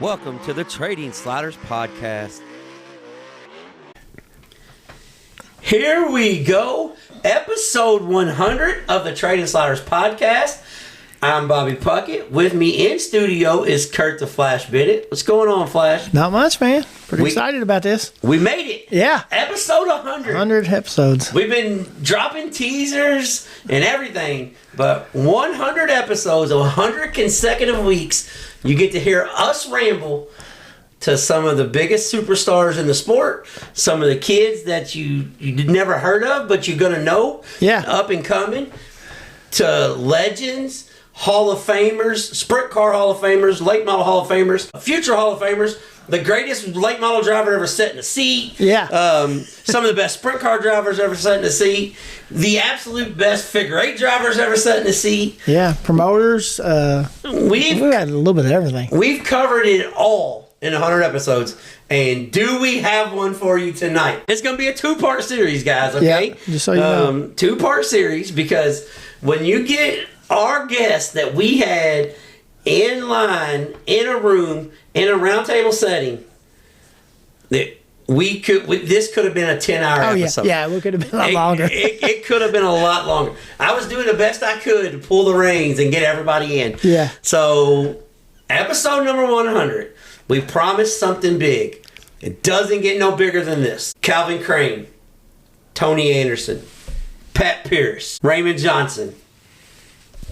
Welcome to the Trading Sliders Podcast. Here we go, episode 100 of the Trading Sliders Podcast. I'm Bobby Puckett. With me in studio is Kurt the Flash Bennett. What's going on, Flash? Not much, man. Pretty excited about this. We made it. Yeah. Episode 100. 100 episodes. We've been dropping teasers and everything, but 100 episodes of 100 consecutive weeks, you get to hear us ramble to some of the biggest superstars in the sport, some of the kids that you never heard of, but you're going to know, up and coming, to legends, Hall of Famers, Sprint Car Hall of Famers, Late Model Hall of Famers, future Hall of Famers, the greatest late model driver ever sat in a seat. Yeah. Some of the best sprint car drivers ever sat in a seat. The absolute best figure eight drivers ever sat in a seat. Yeah. Promoters. We've had a little bit of everything. We've covered it all in 100 episodes. And do we have one for you tonight? It's going to be a two-part series, guys, okay? Yeah, just so you know. Two-part series, because when you get our guests that we had in line, in a room, in a roundtable setting, this could have been a 10-hour episode. Yeah, it could have been a lot longer. It could have been a lot longer. I was doing the best I could to pull the reins and get everybody in. Yeah. So, episode number 100, we promised something big. It doesn't get no bigger than this. Calvin Crain, Tony Anderson, Pat Pierce, Raymond Johnson,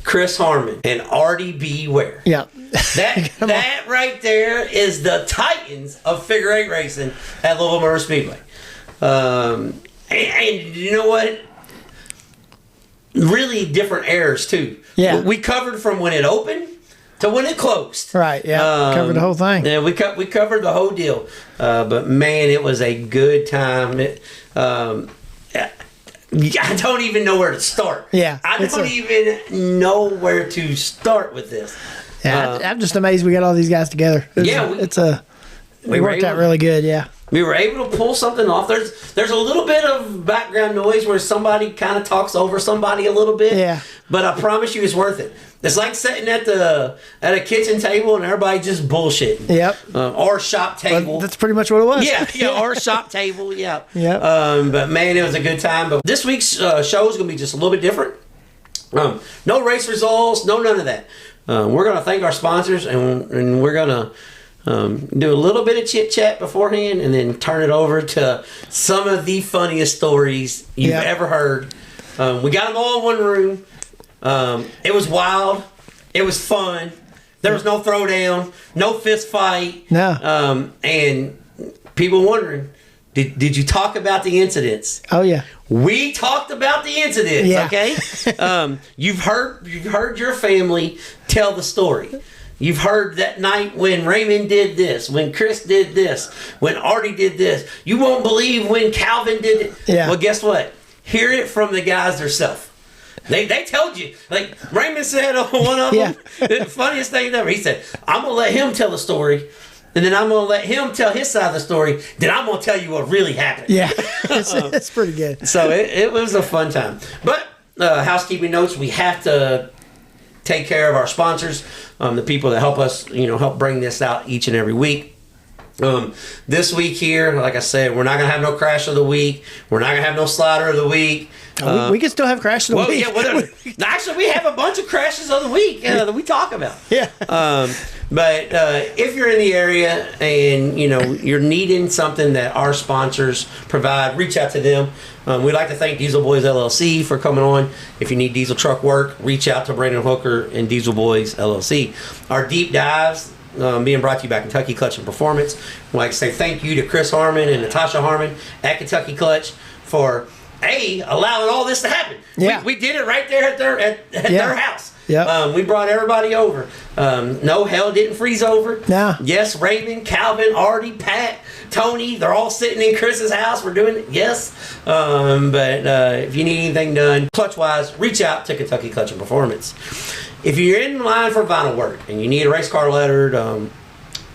Chris Harmon, and Artie B Ware. Yeah. That right there is the titans of figure eight racing at Louisville Motor Speedway. And you know what? Really different eras too. Yeah. We covered from when it opened to when it closed. Right, yeah. Covered the whole thing. Yeah, we covered the whole deal. But man, it was a good time. I don't even know where to start. Yeah. I don't even know where to start with this. Yeah, I'm just amazed we got all these guys together. We worked out really good, yeah. We were able to pull something off. There's a little bit of background noise where somebody kind of talks over somebody a little bit. Yeah. But I promise you it's worth it. It's like sitting at a kitchen table and everybody just bullshitting. Yep. Or shop table. Well, that's pretty much what it was. Yeah, or shop table, yeah. Yep. But man, it was a good time. But this week's show is going to be just a little bit different. No race results, none of that. We're going to thank our sponsors, and we're going to do a little bit of chit chat beforehand, and then turn it over to some of the funniest stories you've ever heard. We got them all in one room. It was wild. It was fun. There was no throwdown, no fist fight. No. And people wondering, did you talk about the incidents? Oh yeah. We talked about the incidents. Yeah. Okay. You've heard your family tell the story. You've heard that night when Raymond did this, when Chris did this, when Artie did this. You won't believe when Calvin did it. Yeah. Well, guess what? Hear it from the guys themselves. They told you. Like Raymond said on one of them, the funniest thing ever. He said, I'm going to let him tell the story, and then I'm going to let him tell his side of the story, then I'm going to tell you what really happened. Yeah. It's pretty good. So it was a fun time. But housekeeping notes, we have to take care of our sponsors, the people that help us, help bring this out each and every week. This week here, like I said, we're not going to have no crash of the week. We're not going to have no slider of the week. We can still have crash of the week. Yeah, actually, we have a bunch of crashes of the week that we talk about. Yeah. But if you're in the area and, you're needing something that our sponsors provide, reach out to them. We'd like to thank Diesel Boys LLC for coming on. If you need diesel truck work, reach out to Brandon Hooker and Diesel Boys LLC. Our deep dives being brought to you by Kentucky Clutch and Performance. I'd like to say thank you to Chris Harmon and Natasha Harmon at Kentucky Clutch for allowing all this to happen. Yeah. We did it right there at their house. Yeah. We brought everybody over. No, hell didn't freeze over. No. Yes, Raymond, Calvin, Artie, Pat, Tony, they're all sitting in Chris's house. We're doing it. Yes. But if you need anything done clutch-wise, reach out to Kentucky Clutch and Performance. If you're in line for vinyl work and you need a race car lettered,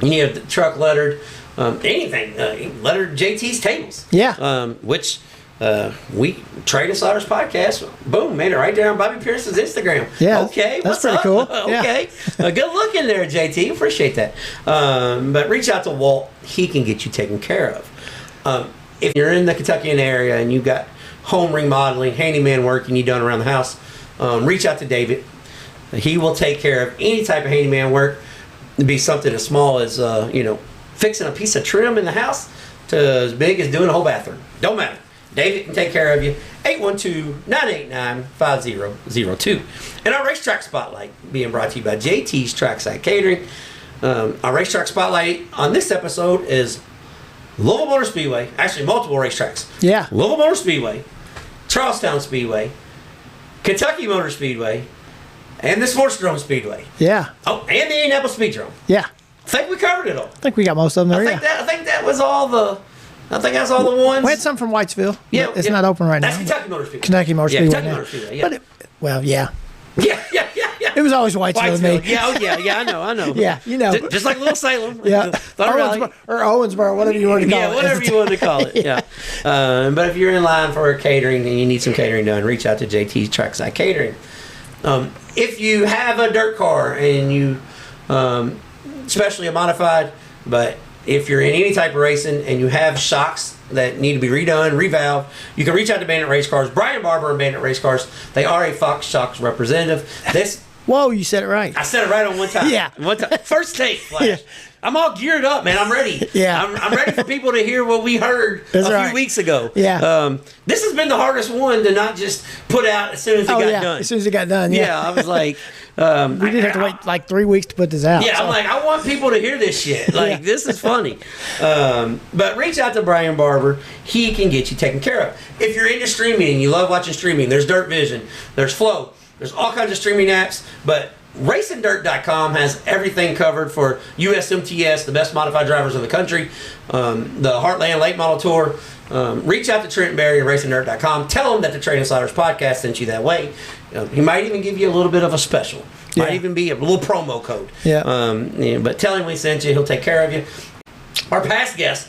you need a truck lettered, anything, lettered JT's tables. Yeah. Which we Trade Insiders podcast. Boom, made it right there on Bobby Pearson's Instagram. Yeah, okay, that's pretty cool. Okay, good look in there, JT. Appreciate that. But reach out to Walt. He can get you taken care of. If you're in the Kentuckian area and you've got home remodeling, handyman work you need done around the house, reach out to David. He will take care of any type of handyman work. It'd be something as small as fixing a piece of trim in the house to as big as doing a whole bathroom. Don't matter. David can take care of you. 812-989-5002. And our racetrack spotlight being brought to you by JT's Trackside Catering. Our racetrack spotlight on this episode is Louisville Motor Speedway. Actually, multiple racetracks. Yeah. Louisville Motor Speedway, Charlestown Speedway, Kentucky Motor Speedway, and the Sportsdrome Speedway. Yeah. Oh, and the Indianapolis Speedrome. Yeah. I think we covered it all. I think we got most of them there. I think that was all the. I think that's all the ones. We had some from Whitesville. Yeah, it's not open right that's now. That's Kentucky Motor Speedway. Kentucky Motor Speedway. Kentucky Motor Speedway. Yeah. But yeah. Yeah. It was always Whitesville to me. Yeah, I know. Yeah, Just like Little Salem. Yeah. Or Owensboro, whatever you want to call it. Yeah, whatever you want to call it. Yeah. But if you're in line for a catering and you need some catering done, reach out to JT's Trackside Catering. If you have a dirt car and you, especially a modified, but if you're in any type of racing and you have shocks that need to be redone, revalved, you can reach out to Bandit Race Cars. Brian Barber and Bandit Race Cars, they are a Fox Shocks representative. Whoa, you said it right. I said it right on one time. Yeah. One time. First take, Flash. Yeah. I'm all geared up, man. I'm ready. Yeah. I'm ready for people to hear what we heard a few weeks ago. Yeah. This has been the hardest one to not just put out as soon as it got done. As soon as it got done, yeah. I was like... we did have to wait like 3 weeks to put this out. Yeah, so. I'm like, I want people to hear this shit. Like, this is funny. But reach out to Brian Barber. He can get you taken care of. If you're into streaming and you love watching streaming, there's Dirt Vision, there's Flow, there's all kinds of streaming apps, but RacingDirt.com has everything covered for USMTS, the best modified drivers in the country, the Heartland Late Model Tour. Reach out to Trent Berry and RacingDirt.com. Tell him that the Trade Insiders podcast sent you that way. He might even give you a little bit of a special. Might even be a little promo code. Yeah. But tell him we sent you. He'll take care of you. Our past guest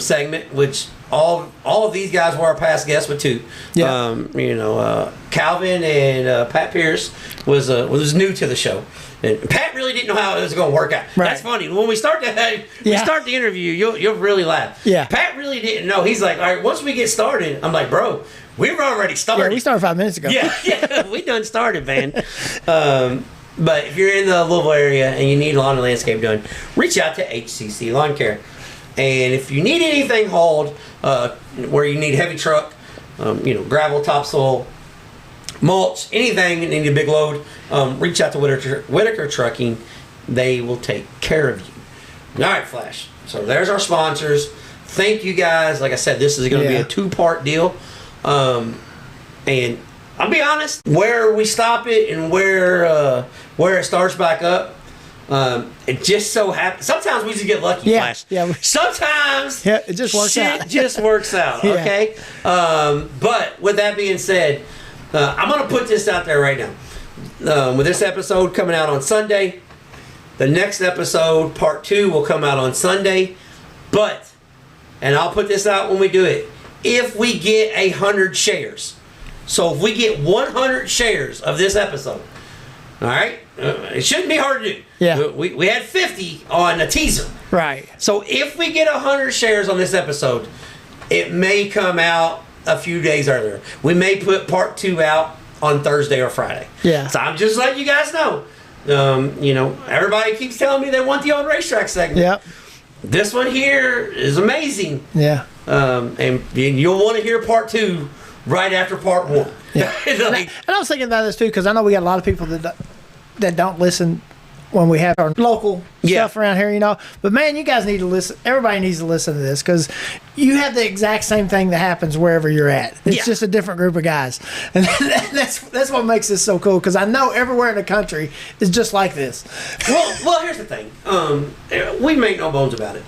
segment, which all of these guys were our past guests with two. Yeah. Calvin and Pat Pierce was new to the show. And Pat really didn't know how it was going to work out. Right. That's funny. When we start the interview, you'll really laugh. Yeah. Pat really didn't know. He's like, all right, once we get started, I'm like, bro, we've already started. Yeah, we started 5 minutes ago. Yeah, we done started, man. But if you're in the Louisville area and you need lawn and landscape done, reach out to HCC Lawn Care. And if you need anything hauled, where you need heavy truck, gravel, topsoil, mulch, anything that need a big load, reach out to Whitaker Trucking. They will take care of you. All right, Flash. So there's our sponsors. Thank you guys. Like I said, this is going to be a 2-part deal. And I'll be honest, where we stop it and where it starts back up, it just so happens. Sometimes we just get lucky, Flash. Yeah. Sometimes it just works out. Shit just works out, okay? But with that being said, I'm going to put this out there right now. With this episode coming out on Sunday, the next episode, part 2, will come out on Sunday. But, and I'll put this out when we do it, if we get 100 shares. So if we get 100 shares of this episode, all right, it shouldn't be hard to do. Yeah. We had 50 on a teaser. Right. So if we get 100 shares on this episode, it may come out a few days earlier. We may put part 2 out on Thursday or Friday. Yeah. So I'm just letting you guys know. Everybody keeps telling me they want the on racetrack segment. Yep. This one here is amazing. Yeah. And you'll want to hear part 2 right after part 1. Yeah. And I was thinking about this too, because I know we got a lot of people that don't listen when we have our local stuff around here, But man, you guys need to listen. Everybody needs to listen to this, because you have the exact same thing that happens wherever you're at. It's just a different group of guys, and that's what makes this so cool. Because I know everywhere in the country is just like this. Well, here's the thing. We make no bones about it.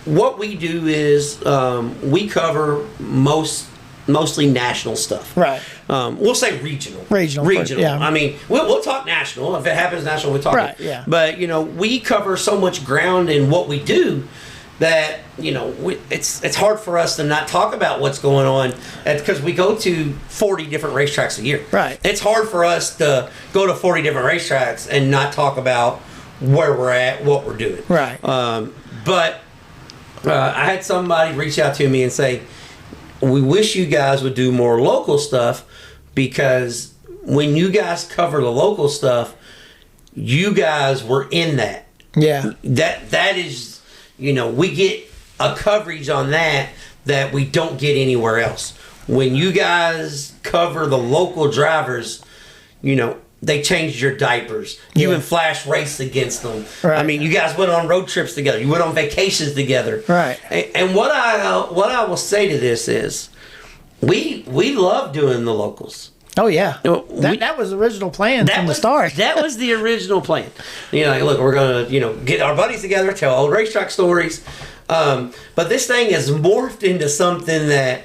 What we do is we cover mostly national stuff. Right. We'll say regional. Regional. Yeah. I mean, we'll talk national. If it happens national, we'll talk. Right, yeah. But, we cover so much ground in what we do that, it's hard for us to not talk about what's going on because we go to 40 different racetracks a year. Right. It's hard for us to go to 40 different racetracks and not talk about where we're at, what we're doing. Right. But I had somebody reach out to me and say, we wish you guys would do more local stuff, because when you guys cover the local stuff, you guys were in that. Yeah. That is, we get a coverage on that we don't get anywhere else. When you guys cover the local drivers, they changed your diapers. You and Flash raced against them. Right. I mean, you guys went on road trips together. You went on vacations together. Right. And what I will say to this is, we love doing the locals. Oh yeah, that was the original plan from the start. That was the original plan. Look, we're gonna get our buddies together, tell old racetrack stories. But this thing has morphed into something that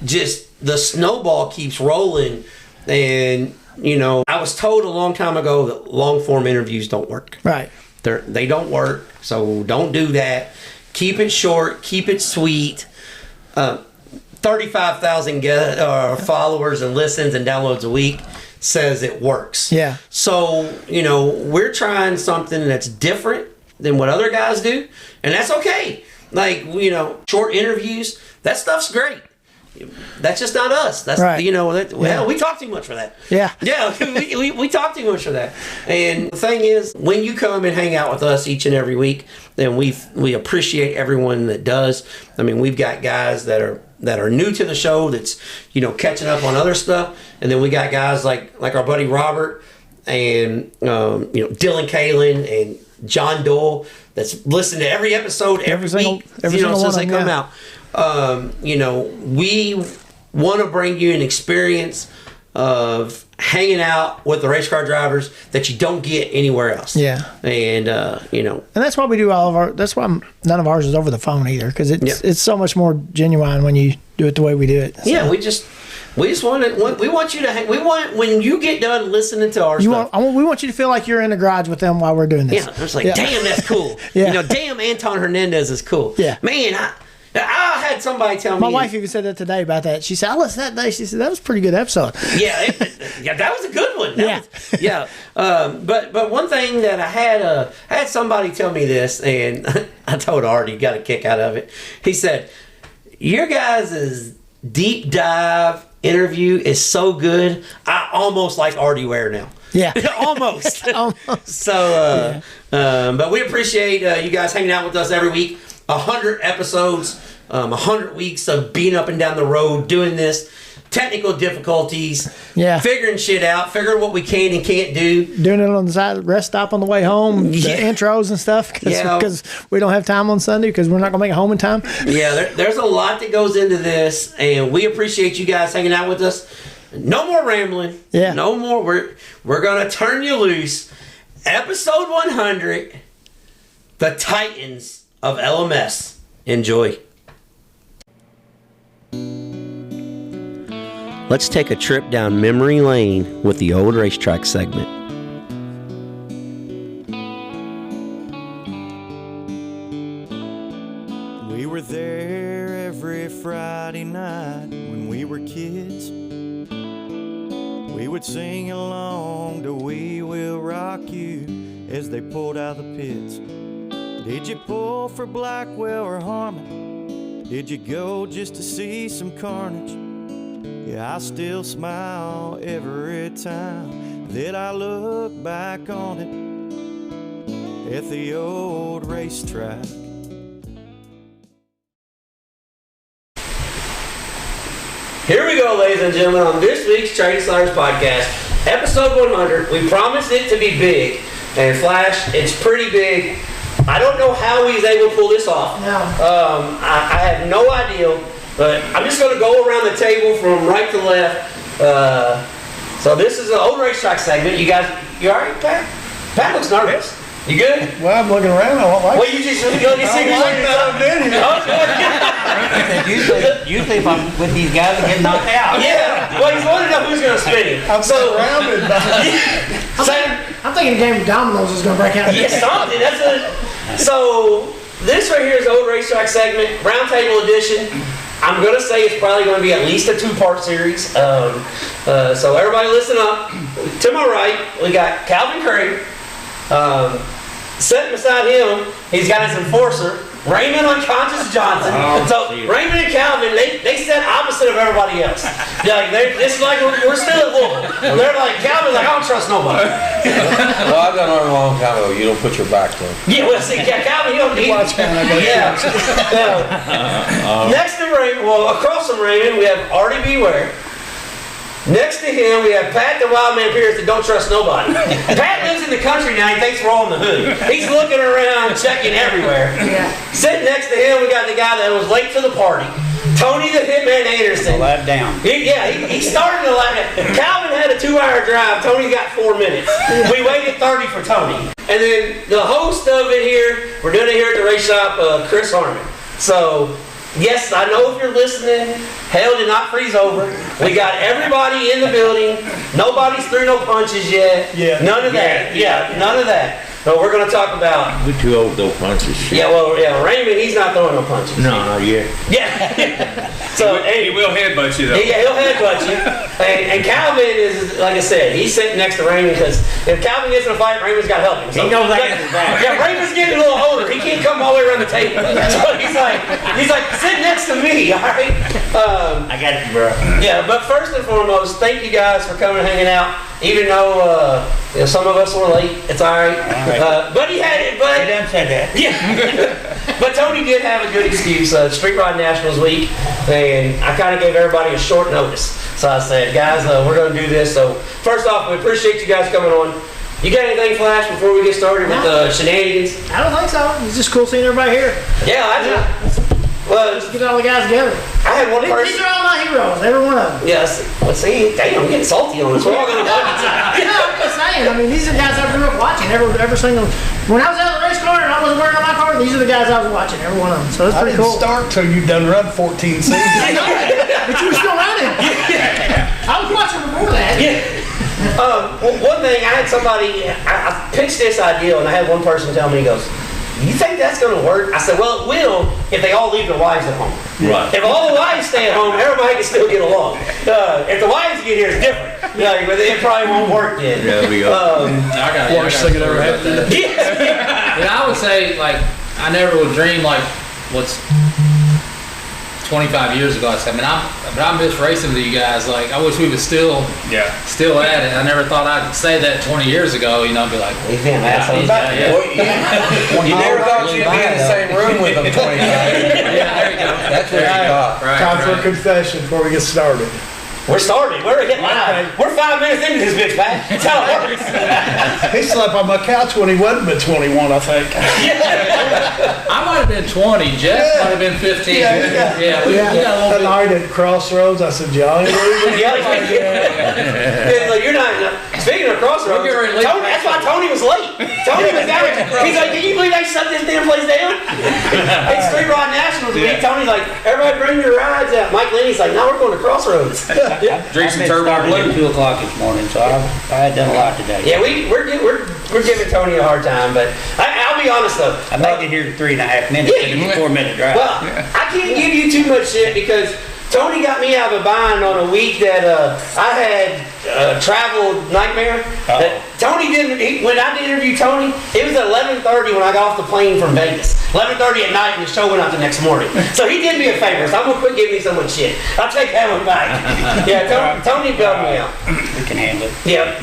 just the snowball keeps rolling. And I was told a long time ago that long form interviews don't work. Right. They don't work. So don't do that. Keep it short. Keep it sweet. 35,000 followers and listens and downloads a week says it works. Yeah. So, we're trying something that's different than what other guys do, and that's okay. Like, short interviews, that stuff's great. That's just not us. That's right. We talk too much for that. Yeah. Yeah, we talk too much for that. And the thing is, when you come and hang out with us each and every week, then we appreciate everyone that does. I mean, we've got guys that are new to the show that's catching up on other stuff, and then we got guys like our buddy Robert and Dylan Kalin and John Dole that's listened to every episode every week since they come out. We want to bring you an experience of hanging out with the race car drivers that you don't get anywhere else. Yeah. And, and that's why we do all of our, that's why none of ours is over the phone either. Cause it's so much more genuine when you do it the way we do it. So. Yeah. We just want you to when you get done listening to our stuff. We want you to feel like you're in the garage with them while we're doing this. Yeah. It's like, damn, that's cool. Yeah. Damn, Anton Hernandez is cool. Yeah. Man, I had somebody tell me. My wife even said that today about that. She said, I listened that day. She said, that was a pretty good episode. Yeah, that was a good one. But one thing that I had somebody tell me this, and I told Artie, got a kick out of it. He said, your guys' deep dive interview is so good, I almost like Artie Ware now. Yeah. Almost. Almost. So, but we appreciate you guys hanging out with us every week. 100 episodes, 100 weeks of being up and down the road, doing this, technical difficulties, figuring shit out, figuring what we can and can't do. Doing it on the side rest stop on the way home, the intros and stuff, because we don't have time on Sunday because we're not going to make it home in time. Yeah, there's a lot that goes into this, and we appreciate you guys hanging out with us. No more rambling. Yeah. No more. We're going to turn you loose. Episode 100, The Titans of LMS. Enjoy. Let's take a trip down memory lane with the old racetrack segment. We were there every Friday night when we were kids. We would sing along to We Will Rock You as they pulled out of the pits. Did you pull for Blackwell or Harmon? Did you go just to see some carnage? Yeah, I still smile every time that I look back on it at the old racetrack. Here we go, ladies and gentlemen, on this week's Trading Sliders podcast, episode 100. We promised it to be big, and Flash, it's pretty big. I don't know how he's able to pull this off. No. I have no idea, but I'm just going to go around the table from right to left. So this is an old racetrack segment. You guys, you all right, Pat? Pat looks nervous. You good? Well, I'm looking around. I don't like Well, you just look at your Usually if I'm with these guys, I get knocked out. Yeah. Well, he's wondering who's going to spin him. I'm surrounded by I'm thinking a game of dominoes is going to break out. Yeah, something. So this right here is the old racetrack segment, roundtable edition. I'm going to say it's probably going to be at least a 2-part series. So everybody listen up. To my right, we got Calvin Crain. Sitting beside him, he's got his enforcer, Raymond Unconscious Johnson. So Raymond and Calvin, they sit opposite of everybody else. It's like we're still at Louisville. They're like, Calvin's like, I don't trust nobody. Well, I've done it a long time ago. You don't put your back to him. Yeah, well, see, Calvin, you don't need Watch him. Yeah. Next to Raymond, across from Raymond, we have Artie B Ware. Next to him, we have Pat the Wild Man Pierce that don't trust nobody. Pat lives in the country now. He thinks we're all in the hood. He's looking around, checking everywhere. Yeah. Sitting next to him, we got the guy that was late to the party, Tony the Hitman Anderson. Lap down. He started to lap down. Calvin had a 2-hour drive. Tony's got 4 minutes. We waited 30 for Tony. And then the host of it here, we're doing it here at the race shop, Chris Harmon. So, yes, I know if you're listening, hell did not freeze over. We got everybody in the building. Nobody's threw no punches yet. Yeah. None of that. Yeah, none of that. No, we're going to talk about... We're too old to throw punches. Yeah, Raymond, he's not throwing no punches. No, not yet. Yeah. So he will headbutt you, though. Yeah, he'll headbutt you. And Calvin is, like I said, he's sitting next to Raymond because if Calvin gets in a fight, Raymond's got to help him. So, he knows I got his back. Yeah, Raymond's getting a little older. He can't come all the way around the table. So he's like, sit next to me, all right? I got you, bro. Yeah, but first and foremost, thank you guys for coming and hanging out. Even though some of us were late, it's all right. But he had it. But He done said that. yeah. But Tony did have a good excuse. Street Rod Nationals week, and I kind of gave everybody a short notice. So I said, guys, we're going to do this. So first off, we appreciate you guys coming on. You got anything, Flash, before we get started with the shenanigans? I don't think so. It's just cool seeing everybody here. Yeah, well, Let's get all the guys together. I had one These person. are all my heroes, every one of them. Yes. Let's see. Damn, I'm getting salty on this. We're all going to watch it. I'm just saying. I mean, these are the guys I grew up watching. Every single. When I was out of the race car and I wasn't wearing on my car, these are the guys I was watching. Every one of them. So it's I pretty didn't cool. start till you done run 14 seasons. But you were still running. I was watching before that. One thing, I had somebody, I pitched this idea, and I had one person tell me, he goes, you think that's going to work? I said, well, it will if they all leave their wives at home. Right. If all the wives stay at home, everybody can still get along. If the wives get here, it's different. But it probably won't work then. There we go. Worst thing that ever happened. Yeah, I would say, like, I never would dream, like, what's 25 years ago. I said, I miss racing with you guys. Like, I wish we was still at it. I never thought I'd say that 20 years ago, be like, He's being an asshole. You never thought you'd be in the same room with them 20 times. yeah, there you go. That's what you thought. Right, Time for a confession before we get started. We're started. We're hitting live. We're 5 minutes into this bitch, Pat. That's how it works. He slept on my couch when he wasn't but 21, I think. I might have been 20. Jeff might have been 15. Yeah, we got a That little bit. night at Crossroads, I said, Johnny, You're not. Speaking of Crossroads, Tony, that's why Tony was late. Tony was down. He's like, can you believe they shut this damn place down? It's Street Rod Nationals week. Tony's like, everybody bring your rides out. Mike Lenny's like, no, we're going to Crossroads. Drink some turbo Started at blue. 2 o'clock this morning, so I had done a lot today. Yeah, we're giving Tony a hard time, but I'll be honest though. I made it here in 3.5 minutes. Yeah, It was a 4-minute drive. Well, I can't give you too much shit because Tony got me out of a bind on a week that I had travel nightmare. Tony didn't. When I did interview Tony, it was at 11:30 when I got off the plane from Vegas. 11:30 at night, and the show went out the next morning. So he did me a favor. So I'm gonna quit giving me so much shit. I'll take that one back. Yeah, Tony bailed me out. We can handle it. Yeah.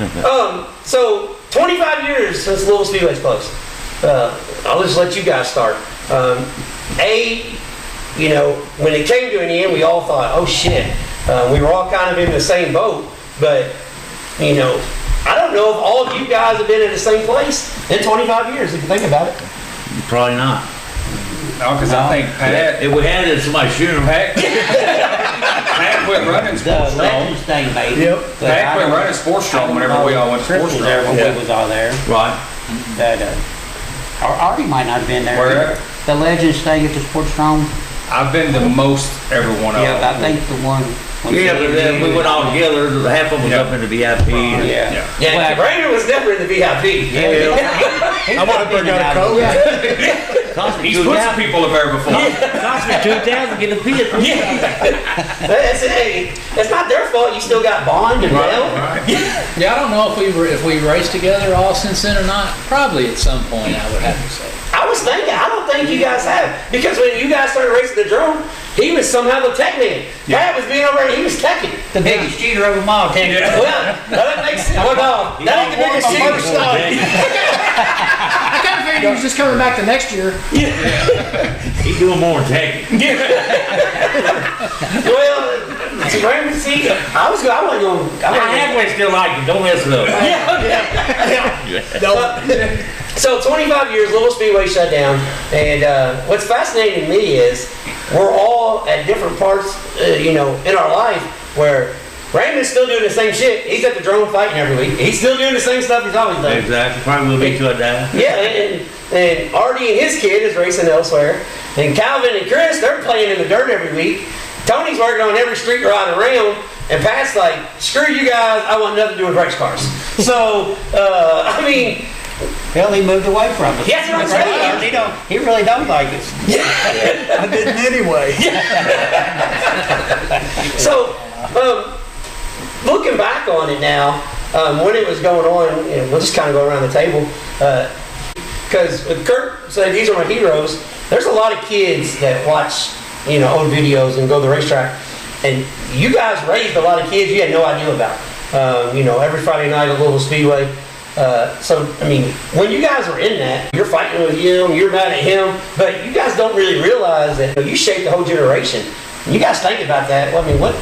So 25 years since Louisville Speedway's closed. I'll just let you guys start. When it came to an end, we all thought, oh shit, we were all kind of in the same boat, but, I don't know if all of you guys have been in the same place in 25 years, if you think about it. Probably not. No, because I think Pat, If we had it, somebody shoot him. Pat quit running The Sports Strong. Legends thing, baby. Yep. But Pat I quit don't- running Sports Strong whenever we all went to Chris Sports was there Strong. when we was all there. Right. That, Artie might not have been there. Where at? The Legends thing at the Sports Strong. I've been to most every one of Yeah, I them. think the one. when Yeah, but then we went all together. Half of them was up in the VIP. Yeah. Yeah, Well, Raymond was never in the VIP. Yeah. I went up there and got a coat. He's put some people up there before. Cost me $2,000 to get a pit. It's not their fault. You still got Bond and Bell. Yeah, I don't know if we raced together all since then or not. Probably at some point, I would have to say. I was thinking, I don't think you guys have. Because when you guys started racing the drone, he was somehow the tech man. Pat was being over there, he was teching. The biggest cheater of them all, Tank. Well, that makes sense. Well, no, that ain't the biggest cheater. I kind of figured he was just coming back the next year. He's doing more than taking. Well, Raymond, see, I wasn't going. I halfway still like you. Don't mess it up. So 25 years, Little Speedway shut down, and what's fascinating to me is we're all at different parts, in our life where Raymond's still doing the same shit. He's at the drone fighting every week. He's still doing the same stuff he's always done. Exactly. Probably will be till I die. Yeah, and Artie and his kid is racing elsewhere, and Calvin and Chris, they're playing in the dirt every week. Tony's working on every street ride around, and Pat's like, screw you guys, I want nothing to do with race cars. So, I mean... Hell, he moved away from us. That's what I'm saying. He really don't like us. I didn't anyway. So, looking back on it now, when it was going on, we'll just kind of go around the table, because Kurt said these are my heroes. There's a lot of kids that watch, old videos and go to the racetrack, and you guys raised a lot of kids you had no idea about. Every Friday night at Louisville Speedway. So, I mean, when you guys were in that, you're fighting with him, you're mad at him, but you guys don't really realize that you shaped the whole generation. You guys think about that. Well, I mean, what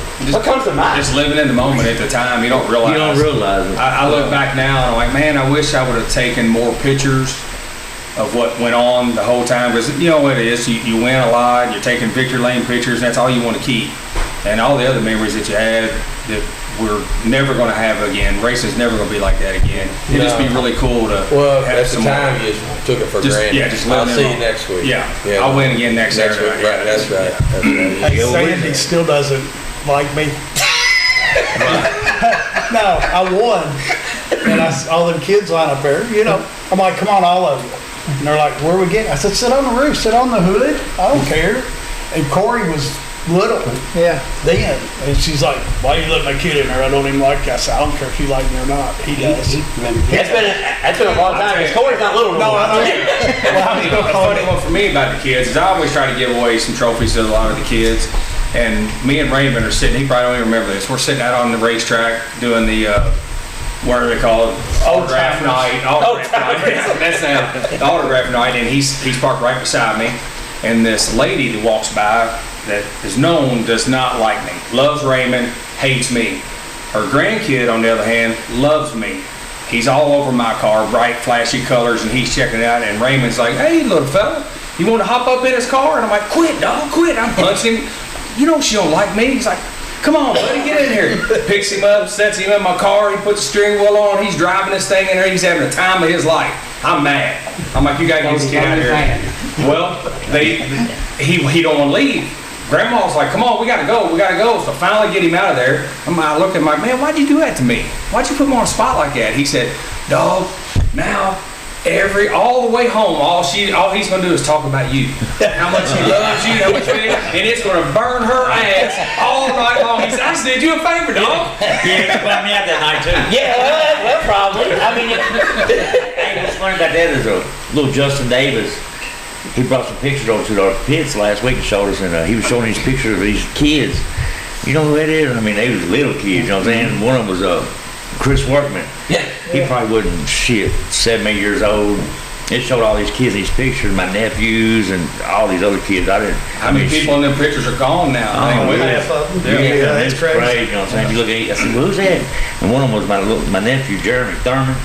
comes to mind? Just living in the moment at the time, you don't realize. You don't realize it. I look back now and I'm like, man, I wish I would have taken more pictures of what went on the whole time. Because you know what it is, you win a lot, you're taking victory lane pictures, and that's all you want to keep. And all the other memories that you had that we're never going to have again. Racing's never going to be like that again. It'd just be really cool to Well, have at the time you just took it for granted. Yeah, just I'll living see in you the next week. Yeah, I'll win again next Saturday. week. Right, that's right. That's right. Hey, Sandy still doesn't like me. No, I won. And all them kids line up there, I'm like, come on, all of you. And they're like, where are we getting? I said, sit on the roof, sit on the hood. I don't care. And Corey was little then. And she's like, why you let my kid in there? I don't even like you. I said, I don't care if you like me or not. He does. That's been a long time. Because Corey's not little no more. The funny one for me about the kids is I always try to give away some trophies to a lot of the kids. And me and Raymond are sitting, he probably don't even remember this. We're sitting out on the racetrack doing the, what do they call it? Autograph night. That's the autograph night. And he's parked right beside me. And this lady that walks by that is known does not like me. Loves Raymond, hates me. Her grandkid, on the other hand, loves me. He's all over my car, bright, flashy colors, and he's checking it out. And Raymond's like, hey, little fella, you want to hop up in his car? And I'm like, quit, dog, quit. I'm punching him. She don't like me. He's like, come on, buddy, get in here. Picks him up, sets him in my car. He puts the steering wheel on. He's driving this thing in there. He's having the time of his life. I'm mad. I'm like, you got to get this kid out of here. Well, he don't want to leave. Grandma's like, come on, we gotta go. So finally get him out of there. I look at him like, man, why'd you do that to me? Why'd you put me on a spot like that? He said, dog, now all the way home, all he's gonna do is talk about you. How much he loves you, how much and it's gonna burn her ass all night long. He said, I did you a favor, dog. Yeah, bummed me out that night too. Yeah, well, probably. I mean, Hey, what's funny about that is little Justin Davis. He brought some pictures over to our pits last week and showed us, and he was showing these pictures of these kids. You know who that is? I mean, they was little kids, you know what I'm saying? One of them was Chris Workman. Yeah. He probably wasn't 7, 8 years old. It showed all these kids, these pictures, my nephews and all these other kids. How many people in them pictures are gone now? Yeah, that's crazy. You know what I'm saying? You look at it, I said, well, who's that? And one of them was my nephew, Jeremy Thurman.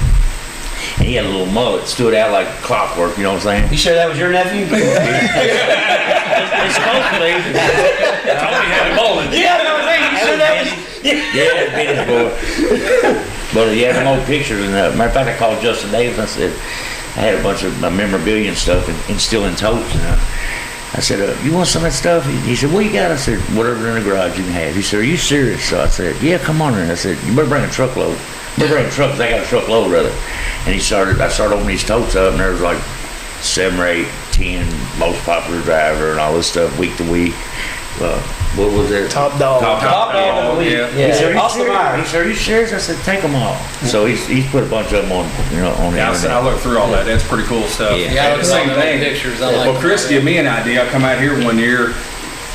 And he had a little mullet, stood out like clockwork, you know what I'm saying? You sure that was your nephew? It's supposed to be. Tony had a mullet. Yeah, I was saying, you sure that was... Yeah, that's Benny's boy. But he had some old pictures, and matter of fact, I called Justin Davis. I said, I had a bunch of my memorabilia and stuff, and still in totes. And I said, you want some of that stuff? He said, what you got? I said, whatever's in the garage you can have. He said, are you serious? So I said, yeah, come on in. I said, you better bring a truckload. I got a truckload rather. And I started opening these totes up, and there was like 7 or 8, 10 most popular driver and all this stuff week to week. What was it? Top dog. Top dog of the week. He said, Austin Myers. "Are you serious?" I said, "Take them all." So he's put a bunch of them on, on the Yeah, internet. I looked through all that. That's pretty cool stuff. Yeah, I looked Same at all the thing. pictures. I like Well, Chris gave me an idea. I come out here one year,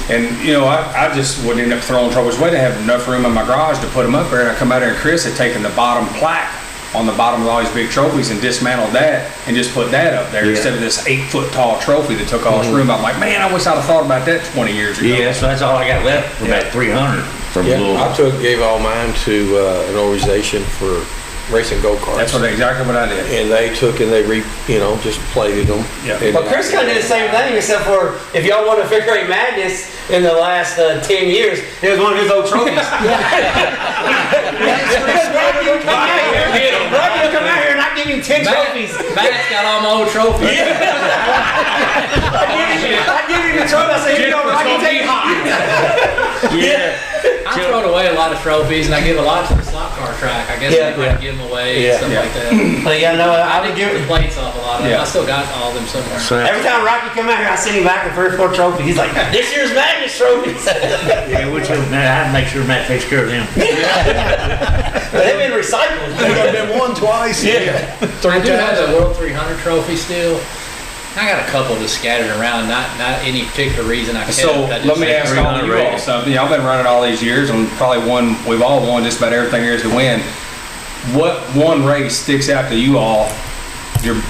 and I just would end up throwing trophies away. They have enough room in my garage to put them up there, and I come out here, and Chris had taken the bottom plaque on the bottom of all these big trophies and dismantled that and just put that up there instead of this 8-foot tall trophy that took all this room. I'm like, man, I wish I'd have thought about that 20 years ago. Yeah, so that's all I got left from that 300 from Louisville. gave all mine to an organization for racing go-karts. That's exactly what I did. And they took and they just plated them. Yeah. And But Chris kind of did the same thing, except for if y'all won a fifth grade madness in the last 10 years, it was one of his old trophies. Rocky would come out here and I give him 10 trophies. Matt's got all my old trophies. I give him the trophy. I say, here you go, Rocky, take it. I throw away a lot of trophies, and I give a lot to the slot car track. I guess I might give them away and stuff like that. But yeah, no, I did give the plates off a lot of them. I still got all of them somewhere. every time Rocky come out here, I send him back with 3 or 4 trophies. He's like, this year's madness trophies. Yeah, which is, man, I have to make sure Matt takes care of them. But they've been recycled. I've been won twice. I do have the World 300 trophy still. I got a couple just scattered around, not any particular reason I kept. So let me ask all you all something. Y'all been running all these years and probably we've all won just about everything there is to win. What one race sticks out to you all,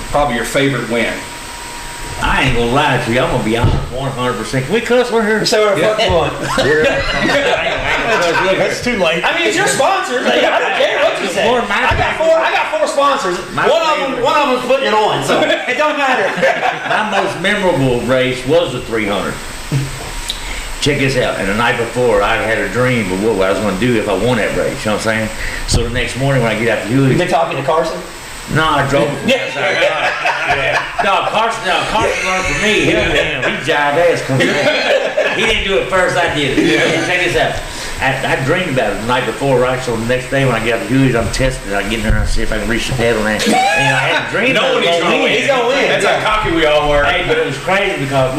probably your favorite win? I ain't gonna lie to you. I'm gonna be honest 100%. Can we cuss? We're here. So we're fucking one. That's too late. I mean, it's your sponsors. I don't care what you say. I got 4 sponsors. One of them's putting it on, so it don't matter. My most memorable race was the 300. Check this out. And the night before, I had a dream of what I was going to do if I won that race. You know what I'm saying? So the next morning when I get out to Hewlett, You been talking to Carson? no, I drove. Carson learned from me. Him, he jived ass. He didn't do it first. I did it. Check this out. I dreamed about it the night before, right? So the next day when I get out to Hewlett, I'm testing it. I get in there and I see if I can reach the pedal. And I had a dream. Nobody's gonna win. He's gonna win. That's how cocky we all were. Hey, but it was crazy because,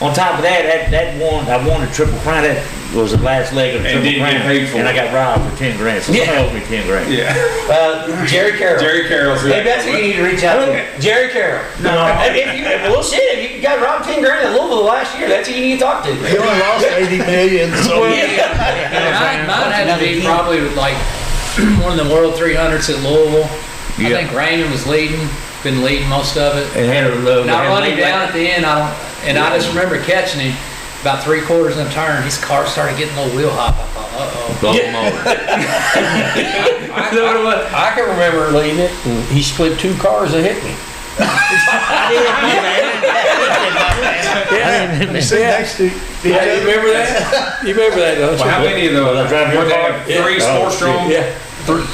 on top of that, I won the Triple Crown. That was the last leg of the And Triple didn't get Crown. paid for And I it. got robbed for 10 grand. So somebody owes me 10 grand. Yeah. Jerry Carroll. Jerry Carroll's Maybe that's who you need to reach out to. Jerry Carroll. No. If you got robbed 10 grand in Louisville last year, that's who you need to talk to. He only lost 80 million, so Mine had to be probably like one of the World 300s at Louisville. I think Raymond was been leading most of it. It had a low. And I run him down at the end. I just remember catching him about 3/4 in the turn. His car started getting a little wheel hop. I thought, Blow him over. I can remember leading it, and he split 2 cars that hit me. you sit next to You remember that? You remember that, don't you? Well, how many of those? I drive your What, they car? have 3 Sportstrom? Yeah.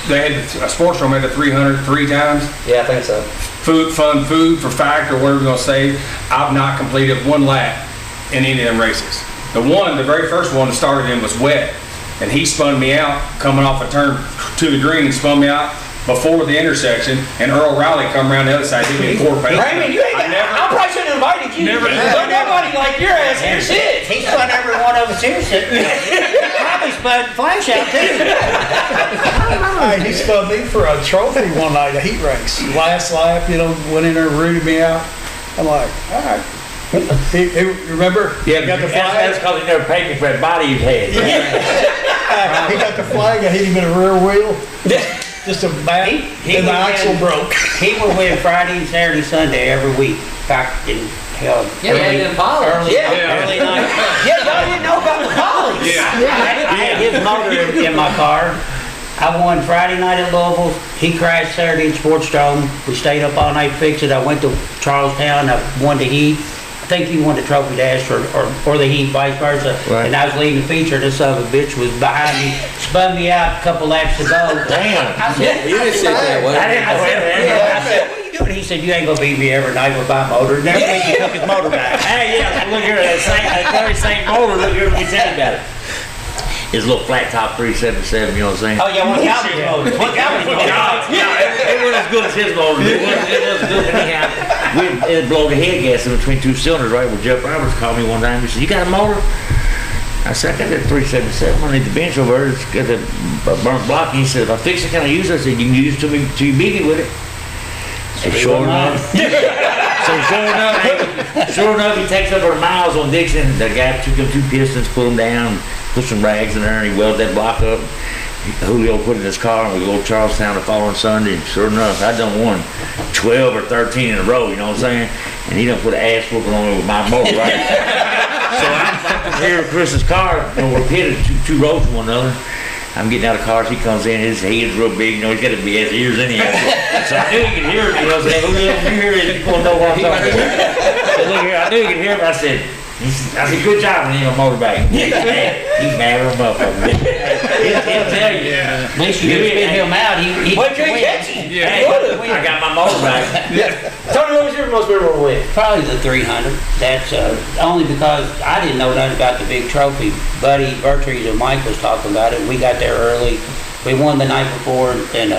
They had a Sportstrom had a 300 3 times. Yeah, I think so. Food for fact, or whatever we're gonna say. I've not completed 1 lap in any of them races. The very first one that started in was wet, and he spun me out coming off a turn to the green, spun me out before the intersection, and Earl Riley come around the other side, hit me 4 paces. Raymond, you ain't got, I probably shouldn't have invited you. Never- But nobody like your ass here shit. He spun every one of us here sitting. Probably spun Flash out too. Hey, he spun me for a trophy one night, a heat race. Last lap, went in there and rooted me out. I'm like, all right. Remember? Yeah, he got the that's flag. because he never paid me for that body you've had. He got the flag. I hit him in the rear wheel. Just a bat, He and the would axle win. broke. He would win Friday, Saturday, Sunday every week. Back in hell. Yeah, he had them polys. Early night. Yeah, y'all didn't know about the polys. I had his motor in my car. I won Friday night at Louisville. He crashed Saturday at Sportstrom. We stayed up all night fixing it. I went to Charlestown. I won the heat. I think he won the trophy dash or the heat, vice versa. Right. And I was leading the feature. This son of a bitch was behind me, spun me out a couple laps to go. Damn. I said, You didn't sit that way. I said, what are you doing? He said, you ain't gonna beat me every night with my motor. And every week he took his motor back. Hey, yeah, so look here, that very same motor, look here, let me tell you about it. his little flat top 377, you know what I'm saying? Oh yeah, one of Calvin's motors. One of Calvin's motors. It wasn't as good as his motor. It wasn't good. Anyhow, it blow the head gas in between two cylinders, right? Well, Jeff Roberts called me one time. He said, "You got a motor?" I said, "I got that 377 underneath the bench over there. It's got that burnt block." And he said, "If I fix it, can I use it?" I said, "You can use it till you beat me with it." So sure enough, he takes over miles on Dixon. The guy took him 2 pistons, put them down, put some rags in there, and he welded that block up. Julio put it in his car, and we go to Charlestown the following Sunday. And sure enough, I done won 12 or 13 in a row, you know what I'm saying? And he done put an ass whooping on me with my motor, right? So I'm here with Chris's car, and we're pitted two rows from one another. I'm getting out of cars, he comes in, his head's real big, you know, he's got to be his ears anyhow. So I knew he could hear me, you know what I'm saying? Julio, you hear it, you're going to know what I'm talking about. So look here, I knew he could hear me, I said, good job, man, you're a motorbike. He's mad at him up. He'll tell you. At least you didn't spit him out. He What could catch him? Hey, I got my motorbike. Tony, what was your most memorable win? Probably the 300. That's only because I didn't know nothing about the big trophy. Buddy Bertries and Mike was talking about it. We got there early. We won the night before, and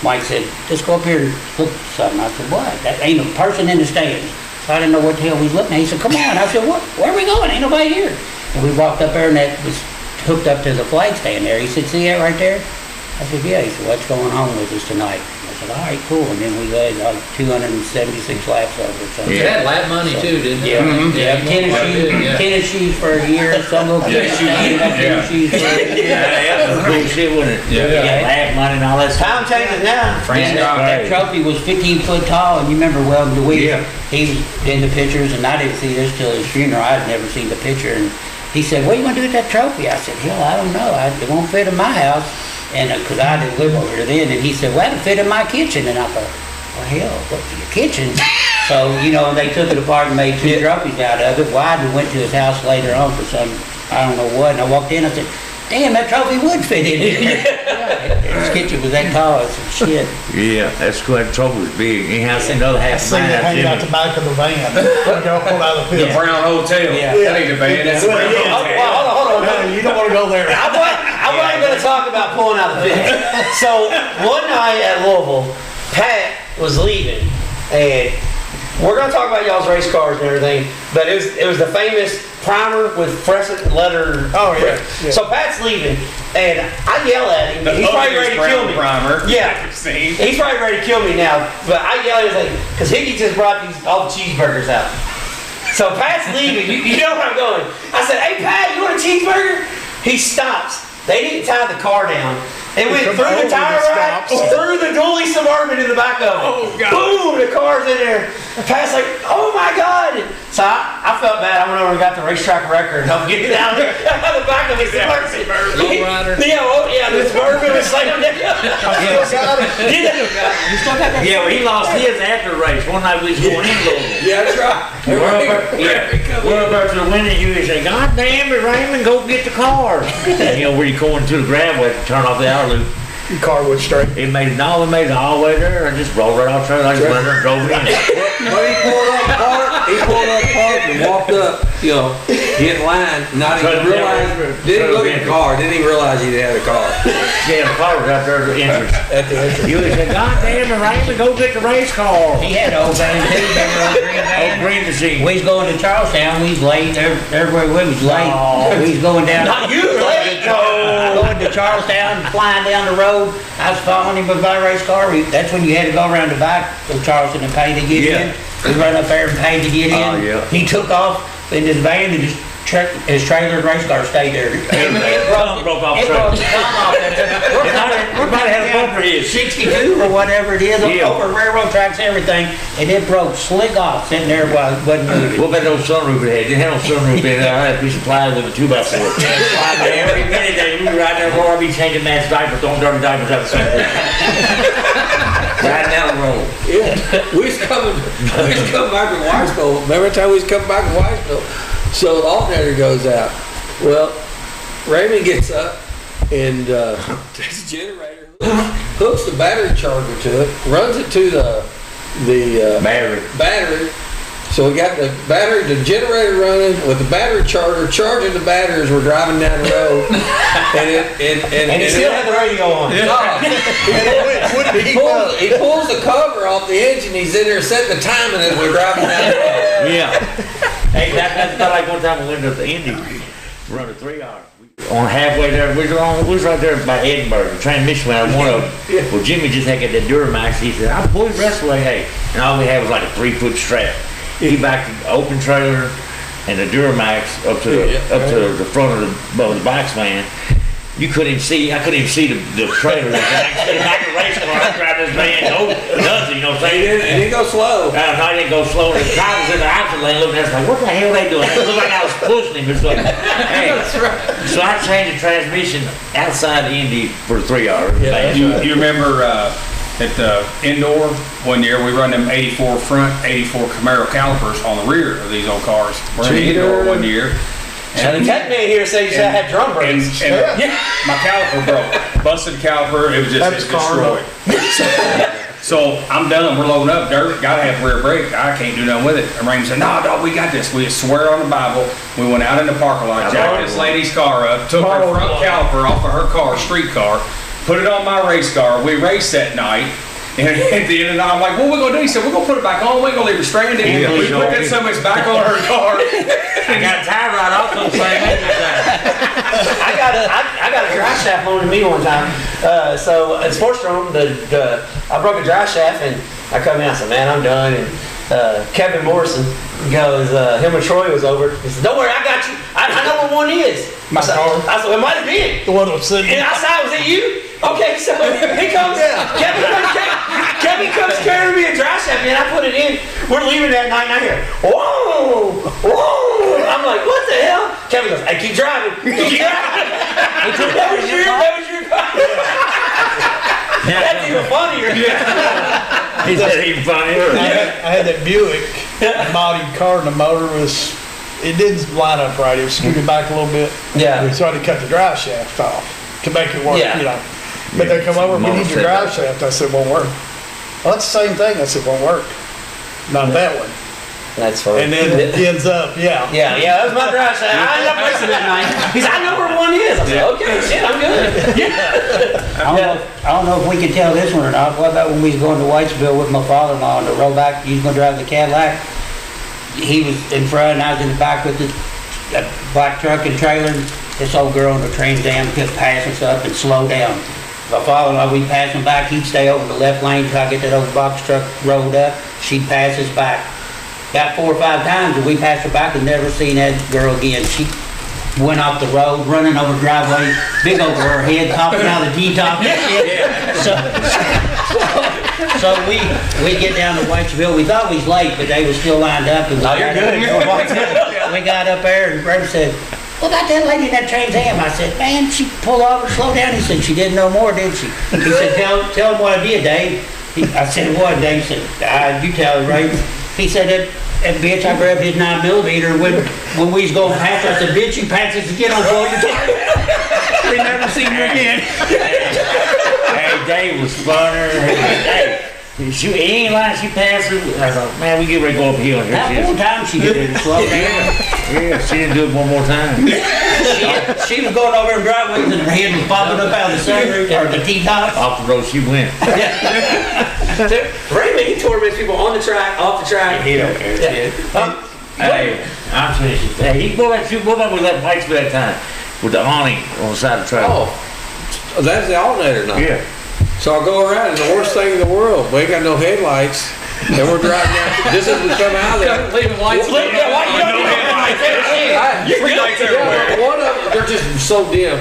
Mike said, "Just go up here and look at something." I said, "What? That ain't a person in the stands." So I didn't know what the hell we was looking at. He said, "Come on." I said, "What? Where are we going? Ain't nobody here." And we walked up there, and that was hooked up to the flag stand there. He said, "See that right there?" I said, "Yeah." He said, "What's going on with us tonight?" I said, "All right, cool." And then we led like 276 laps over it. So, It had lap money too, didn't it? yeah, yeah. Yeah. Tennis shoes for a year. Some little kids got tennis shoes for a year. That was cool shit, wasn't it? Yeah. Lap money and all that stuff. Time changes now. That trophy was 15 foot tall, and you remember well, he was in the pictures, and I didn't see this till his funeral. I had never seen the picture, and he said, "What are you going to do with that trophy?" I said, "Hell, I don't know. It won't fit in my house." And because I didn't live over there then, and he said, "Well, it'll fit in my kitchen." And I thought, "Well, hell, what's in your kitchen?" So, you know, they took it apart and made 2 trophies out of it. Well, I went to his house later on for some, I don't know what, and I walked in, I said, "Damn, that trophy would fit in here." His kitchen was that tall, it's some shit. Yeah, that's cool. That trophy was big. Anyhow, I seen the other I half of seen mine it out hanging out there. the back of the van. Go pull out of the The pit. Brown Hotel. Yeah. That ain't a van. That's the Brown Hotel. Hold on. No, you don't want to go there. I wasn't going to talk about pulling out the pit. So one night at Louisville, Pat was leaving, and we're going to talk about y'all's race cars and everything, but it was the famous primer with fluorescent letter. Oh, yeah. So Pat's leaving, and I yell at him. The He's probably ugliest ready to kill me. primer Yeah. I've seen. He's probably ready to kill me now, but I yell at him like, because Hickey just brought all the cheeseburgers out. So Pat's leaving. You know where I'm going. I said, "Hey Pat, you want a cheeseburger?" He stops. They didn't tie the car down. It went through the tire rack, through the dually Suburban in the back of it. Oh, God. Boom, the car's in there. Pat's like, "Oh my God." So I felt bad. I went over and got the racetrack record and helped get it out of the back of his Suburban. Lowrider. Yeah, the Suburban was like, Yeah, well, he lost his after the race. One night we was going in Louisville. Yeah, that's right. We're about to the winning. You say, "God damn it, Raymond, go get the car." And, you know, where you going to the driveway to turn off the hour loop. Your car went straight. It made it all the way there. I just rolled right off the trailer. I just went there and drove it in. But he pulled up the park and walked up, get in line, not even realize, didn't look at the car, didn't even realize he had a car. Yeah, the car was out there at the entrance. At the entrance. You would say, "God damn it, Raymond, go get the race car." He had an old van too, remember old green van? Green machine. We was going to Charlestown, we was late, everywhere we was late. Oh. We was going down. Not you late, no. Going to Charlestown, flying down the road. I was following him with my race car. That's when you had to go around the back of Charleston and pay to get in. We run up there and paid to get in. Oh, yeah. He took off in his van and his trailer and race car stayed there. It broke off It the broke trailer. the thumb off there. We might have had a bumper here. 62 or whatever it is, Yeah. over railroad tracks, everything, and it broke slick off sitting there while it wasn't moving. What about those sunroof it had? Didn't have no sunroof in it. I had a piece of plywood with a 2x4. Every minute they moved right there, Roy be changing man's diapers, throwing dirty diapers out the sunroof. Right down the road. Yeah, we was coming back from Whitesville. Remember the time we was coming back from Whitesville? So the alternator goes out. Well, Raymond gets up and takes the generator, hooks the battery charger to it, runs it to the Battery. battery, So we got the generator running with the battery charger, charging the battery as we're driving down the road. And he still had the radio on. He pulls the cover off the engine. He's in there setting the timing as we're driving down the road. Yeah. Hey, that's not like one time we went to the Indy, run a 3 hour. On halfway there, we was right there by Edinburgh. The transmission went out one of them. Well, Jimmy just had the Duramax. He said, "I pulled the rest of the way, hey." And all we had was like a 3-foot strap. He backed the open trailer and the Duramax up to the front of the box man. You couldn't even see. I couldn't even see the trailer. I could back the race car. I tried this man. Nothing. You know what I'm saying? He didn't go slow. No, he didn't go slow. The guy was in the opposite lane looking at us like, what the hell are they doing? It looked like I was pushing him. It's like, hey. That's right. So I changed the transmission outside the Indy for 3 hours. Yeah, you remember at the indoor one year we run them 84 front, 84 Camaro calipers on the rear of these old cars. We're in the indoor one year. And the tech man here says I had drum brakes. And my caliper broke. Busted the caliper. It was just destroyed. So I'm done. We're loading up dirt. Gotta have rear brake. I can't do nothing with it. And Raymond said, "No, dog, we got this." We swear on the Bible. We went out in the parking lot, jacked this lady's car up, took her front caliper off of her car, street car, put it on my race car. We raced that night. And at the end of the night, I'm like, "What we gonna do?" He said, "We're gonna put it back on. We ain't gonna leave her stranded." We put that so much back on her car. I got a tie rod off of the same engine time. I got a dry shaft loaned to me one time. So at Sportstrom, I broke a dry shaft and I come in. I said, "Man, I'm done." And Kevin Morrison goes, him and Troy was over. He said, "Don't worry, I got you. I know where one is." I said, "It might have been The one that was sitting. And I said, "Was it you?" Okay, so he comes. Kevin comes carrying me a dry shaft, man. I put it in. We're leaving that night, and I hear, "Whoa, whoa!" I'm like, "What the hell?" Kevin goes, "Hey, keep driving. Keep driving." That was your car. That's even funnier. He said even funnier. I had that Buick modded car, and the motor was, it didn't line up right. It was scooted back a little bit. Yeah. So I had to cut the drive shaft off to make it work, Yeah. you know. But they come over, "We need your drive shaft." I said, "Won't work." "Well, that's the same thing." I said, "Won't work. Not that one." That's funny. And then it ends up, Yeah, that was my dry shaft. I ended up racing that night. He said, "I know where one is." I said, "Okay, shit, I'm good." I don't know if we can tell this one or not. What about when we was going to Whitesville with my father-in-law on the road back? He was going to drive the Cadillac. He was in front and I was in the back with the black truck and trailer. This old girl on the Trans Am kept passing us up and slow down. My father-in-law, we'd pass him back. He'd stay over the left lane till I get that old box truck rolled up. She'd pass us back. About 4 or 5 times, and we passed her back and never seen that girl again. She went off the road, running over the driveway, big over her head, popping out the T-top and shit. So we get down to Whitesville. We thought we was late, but they was still lined up. And you're good. We got up there, and Brother said, "What about that lady in that Trans Am?" I said, "Man, she pulled over, slow down." He said, "She didn't know more, did she?" He said, Tell him what I did, Dave." I said, "What, Dave?" He said, "You tell her, right?" He said, that bitch, I grabbed his 9mm when we was going past her. I said, "Bitch, you passed us again on board your car." We never seen her again. Hey, Dave was funner. Hey, she ain't lying. She passed her. I thought, man, we get ready to go uphill. That one time she did it, slow down. Yeah, she didn't do it one more time. She was going over in driveways and her head was popping up out of the sunroof or the T-top. Off the road she went. Raymond, he torments people on the track, off the track. He don't care. Hey, I'm finished. Hey, he go back with that Pikes that time with the awning on the side of the track. Oh, that's the alternator now. Yeah. So I go around, and the worst thing in the world, we ain't got no headlights, and we're driving down. Just as we come out of there. Leaving lights. Why you don't need headlights? Streetlights everywhere. One of them, they're just so dim.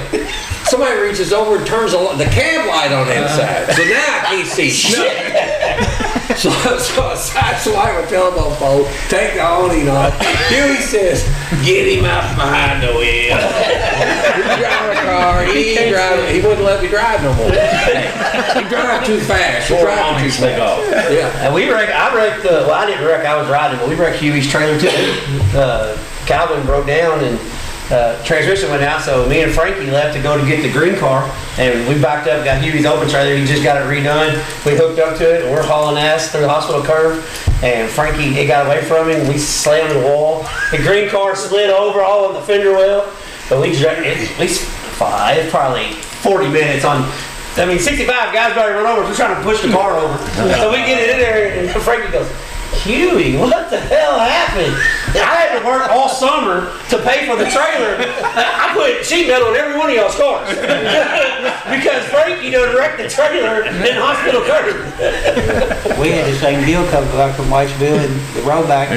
Somebody reaches over and turns the cab light on the inside. So now I can't see shit. So I sideswipe a telephone pole, take the awning off. Huey says, "Get him out from behind the wheel." He's driving a car. He ain't driving. He wouldn't let me drive no more. He drive too fast. He drive too fast. Yeah. And I wrecked I didn't wreck, I was riding, but we wrecked Huey's trailer too. Calvin broke down and transmission went out, so me and Frankie left to go to get the green car, and we backed up, got Huey's open trailer. He just got it redone. We hooked up to it, and we're hauling ass through the hospital curve, and Frankie, it got away from him. We slammed the wall. The green car slid over all on the fender well, but we dragged it at least it's probably 40 minutes on. 65 guys got to run over. We're trying to push the car over. So we get it in there, and Frankie goes, Huey, what the hell happened? I had to work all summer to pay for the trailer. I put sheet metal in every one of y'all's cars. Because Frankie done wrecked the trailer in hospital curve. We had the same deal come back from Whitesville, and the rollback,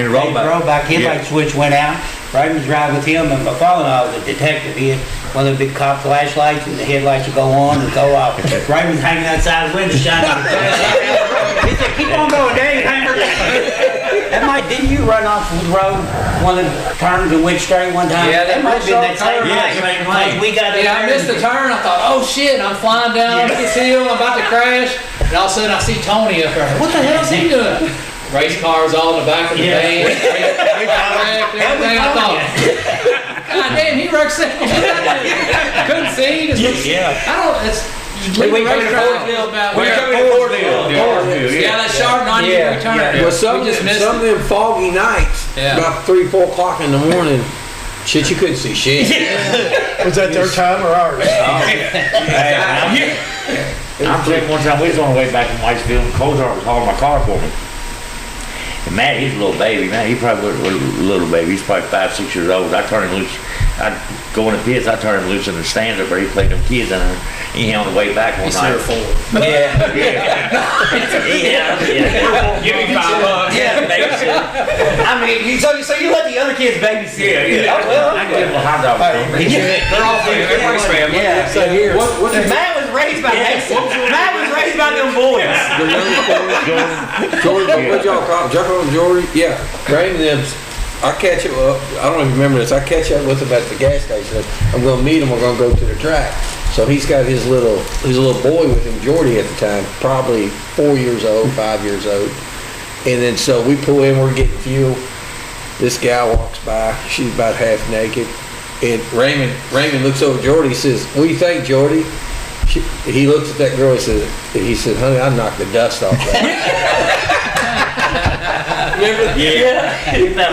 headlight switch went out. Raymond's driving with him, and my father-in-law was a detective. He had one of the big cop flashlights, and the headlights would go on and go off. Raymond's hanging outside the window, shining the flashlight. He said, "Keep on going, Dave, hammer." That might, didn't you run off the road one of the turns and went straight one time? Yeah, that might have been that same turn. We got I missed the turn. I thought, oh shit, I'm flying down this hill, I'm about to crash. And all of a sudden I see Tony up there. What the hell is he doing? Race cars all in the back of the van. Everything. I thought, God damn, he wrecked something. Couldn't see. We're coming to Fordville. Yeah, that sharp 90-degree turn. Well, some of them foggy nights, about 3, 4 o'clock in the morning, shit, you couldn't see shit. Was that their time or ours? I'm telling you, one time we was on the way back from Whitesville, and Cozart was hauling my car for me. And Matt, he's a little baby, man. He probably was a little baby. He's probably 5, 6 years old. I turned him loose. I'd go in the pits. I turned him loose in the stand up where he played them kids in there. He on the way back one night. Yeah. Give me $5. Yeah, babysit. I mean, so you let the other kids babysit? Yeah. Oh, well. I give him a hot dog. They're all family. Everybody's family. Yeah. So here, Matt was raised by Matt was raised by them boys. Jordan, what y'all call him? Jump on Jordy? Yeah. Raymond them's. I catch up. I don't even remember this. I catch up with him at the gas station. I'm going to meet him. We're going to go to the track. So he's got his little boy with him, Jordy, at the time, probably 4 years old, 5 years old. And then so we pull in. We're getting fuel. This gal walks by. She's about half naked. And Raymond looks over at Jordy. He says, "What do you think, Jordy?" He looks at that girl. He said, "Honey, I knocked the dust off that." Remember? Yeah. Well,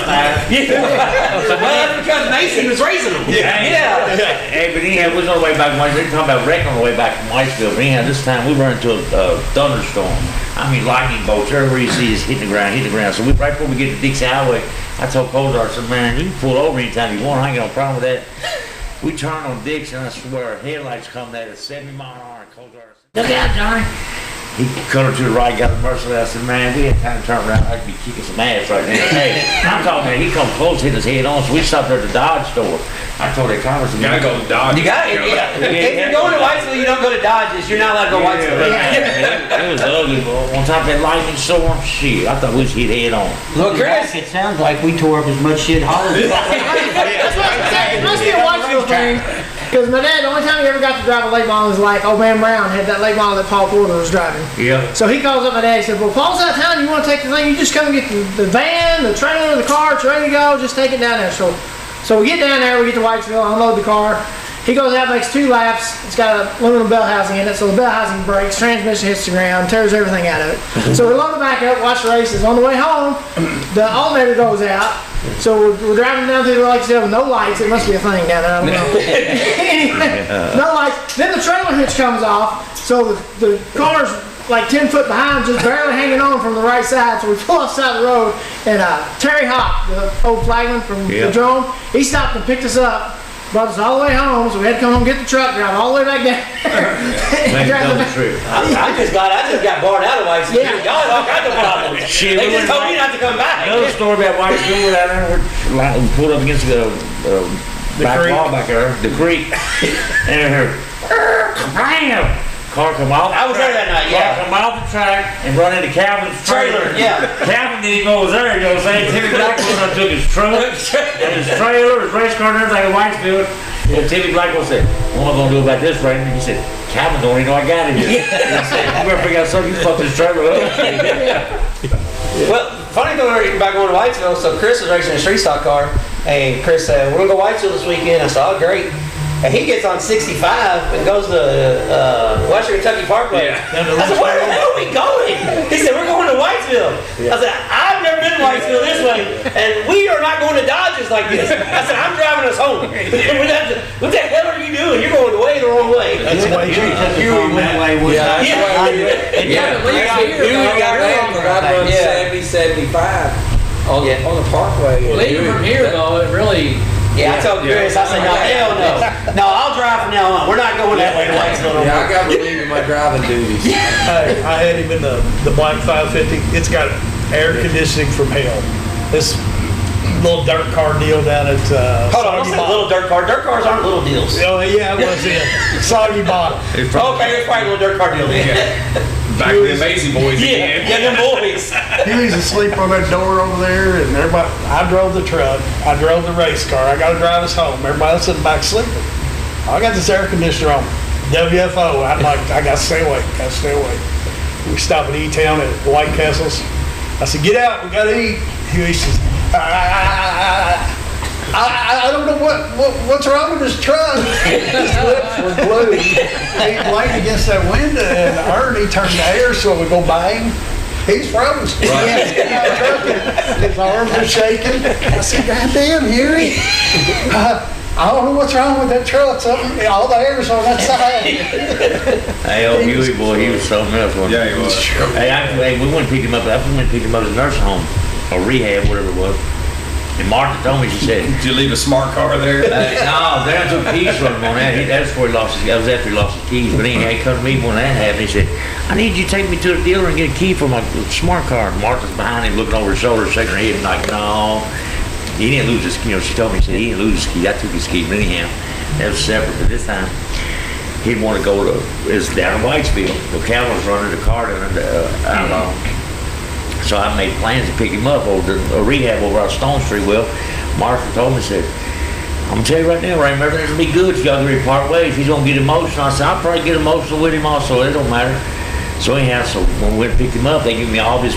that's because Macy was raising them. Yeah. Hey, but anyhow, we was on the way back. We were talking about wrecking on the way back from Whitesville. But anyhow, this time we run into a thunderstorm. I mean, lightning bolts. Everywhere you see is hitting the ground. So right before we get to Dixie Highway, I told Cozart, I said, "Man, you can pull over anytime you want. I ain't got no problem with that." We turned on Dixie, and I swear, our headlights come at 70 mile an hour. Cozart said, "Look out, Johnny." He cut her to the right, got the mercy. I said, "Man, we had time to turn around. I'd be kicking some ass right now." Hey, I'm talking, man, he come close, hit his head on, so we stopped there at the Dodge store. I told that congressman, You gotta go to Dodge. You got it, yeah. If you're going to Whitesville, you don't go to Dodge's. You're not allowed to go to Whitesville. It was ugly, boy. On top of that lightning storm, shit, I thought we was hit head on. Look, Chris. It sounds like we tore up as much shit Hollywood. That's what I'm saying. It must be a Whitesville thing. Because my dad, the only time he ever got to drive a late model was like old man Brown had that late model that Paul Porter was driving. Yeah. So he calls up my dad. He said, "Well, Paul's out of town. You want to take the thing? You just come and get the van, the trailer, the car. It's ready to go. Just take it down there." So we get down there. We get to Whitesville. Unload the car. He goes out, makes 2 laps. It's got a aluminum bell housing in it, so the bell housing breaks. Transmission hits the ground, tears everything out of it. So we load it back up, watch the races. On the way home, the alternator goes out. So we're driving down through the Lake with no lights. It must be a thing down there. I don't know. No lights. Then the trailer hitch comes off. So the car's like 10 foot behind, just barely hanging on from the right side. So we pull off the side of the road, and Terry Hop, the old flagman from the drone, he stopped and picked us up. Brought us all the way home, so we had to come home and get the truck, drive all the way back down. I just got barred out of Whitesville. Y'all had all kinds of problems. Shit, They just told me not to come back. Another story about Whitesville down there. We pulled up against the back wall back there, the creek, and I heard, bam! Car come off. I was there that night, yeah. Car come off the track and run into Calvin's trailer. Yeah. Calvin didn't even know it was there, you know what I'm saying? Timmy Blackwell took his truck and his trailer, his race car and everything in Whitesville. And Timmy Blackwell said, "What am I going to do about this, Raymond?" He said, "Calvin don't even know I got it yet." He said, "You better figure out something, you fucked his trailer up." Well, funny though, about going to Whitesville, so Chris was racing a street stock car, hey, Chris said, we're going to go Whitesville this weekend. I said, oh, great. And he gets on 65 and goes to Western Kentucky Parkway. Yeah. I said, where the hell are we going? He said, we're going to Whitesville. I said, I've never been to Whitesville this way, and we are not going to Dodges like this. I said, I'm driving us home. What the hell are you doing? You're going way the wrong way. That's the way You went that way. Yeah, that's the way we did. Yeah, You got mad because I run 70, 75 on the parkway. Well, even from here though, it really. Yeah, I told Chris, I said, no, hell no. No, I'll drive from now on. We're not going that way to Whitesville no more. Yeah, I got relieved in my driving duties. Hey, I had him in the black 550. It's got air conditioning from hell. This little dirt car deal down at Hold on, don't say little dirt car. Dirt cars aren't little deals. Oh yeah, it was in Soggy Bottom. Okay, it's probably a little dirt car deal then. Back to the Amazing Boys again. Yeah, them boys. He was asleep on that door over there, and everybody. I drove the truck. I drove the race car. I got to drive us home. Everybody else in the back sleeping. I got this air conditioner on. WFO. I'm like, I got to stay awake. Got to stay awake. We stop at E-Town at White Castles. I said, get out. We got to eat. He says, I don't know what's wrong with this truck. His lips were glued. He laid against that window, and Ernie turned the air so it would go bang. He's froze. His arms are shaking. I said, God damn, Huey. I don't know what's wrong with that truck. Something, all the air's on that side. Hey, old Huey boy, he was something else. Yeah, he was. Hey, we went to pick him up. I went to pick him up at the nursing home or rehab, whatever it was. And Martha told me, she said, Did you leave a smart car there? no, Dad took keys from him on that. That's before he lost his, that was after he lost his keys. But anyhow, he come to me when that happened. He said, I need you to take me to the dealer and get a key for my smart car. And Martha's behind him, looking over his shoulder, shaking her head, like, no. He didn't lose his key. She told me, she said, he didn't lose his key. I took his key. But anyhow, that was separate. But this time, he'd want to go to, it was down in Whitesville. The Calvin was running the car down in Alabama. So I made plans to pick him up over to a rehab over on Stone Street. Well, Martha told me, said, I'm gonna tell you right now, Raymond, everything's gonna be good. You gotta really part ways. He's gonna get emotional. I said, I'll probably get emotional with him also. It don't matter. So anyhow, so when we went to pick him up, they gave me all his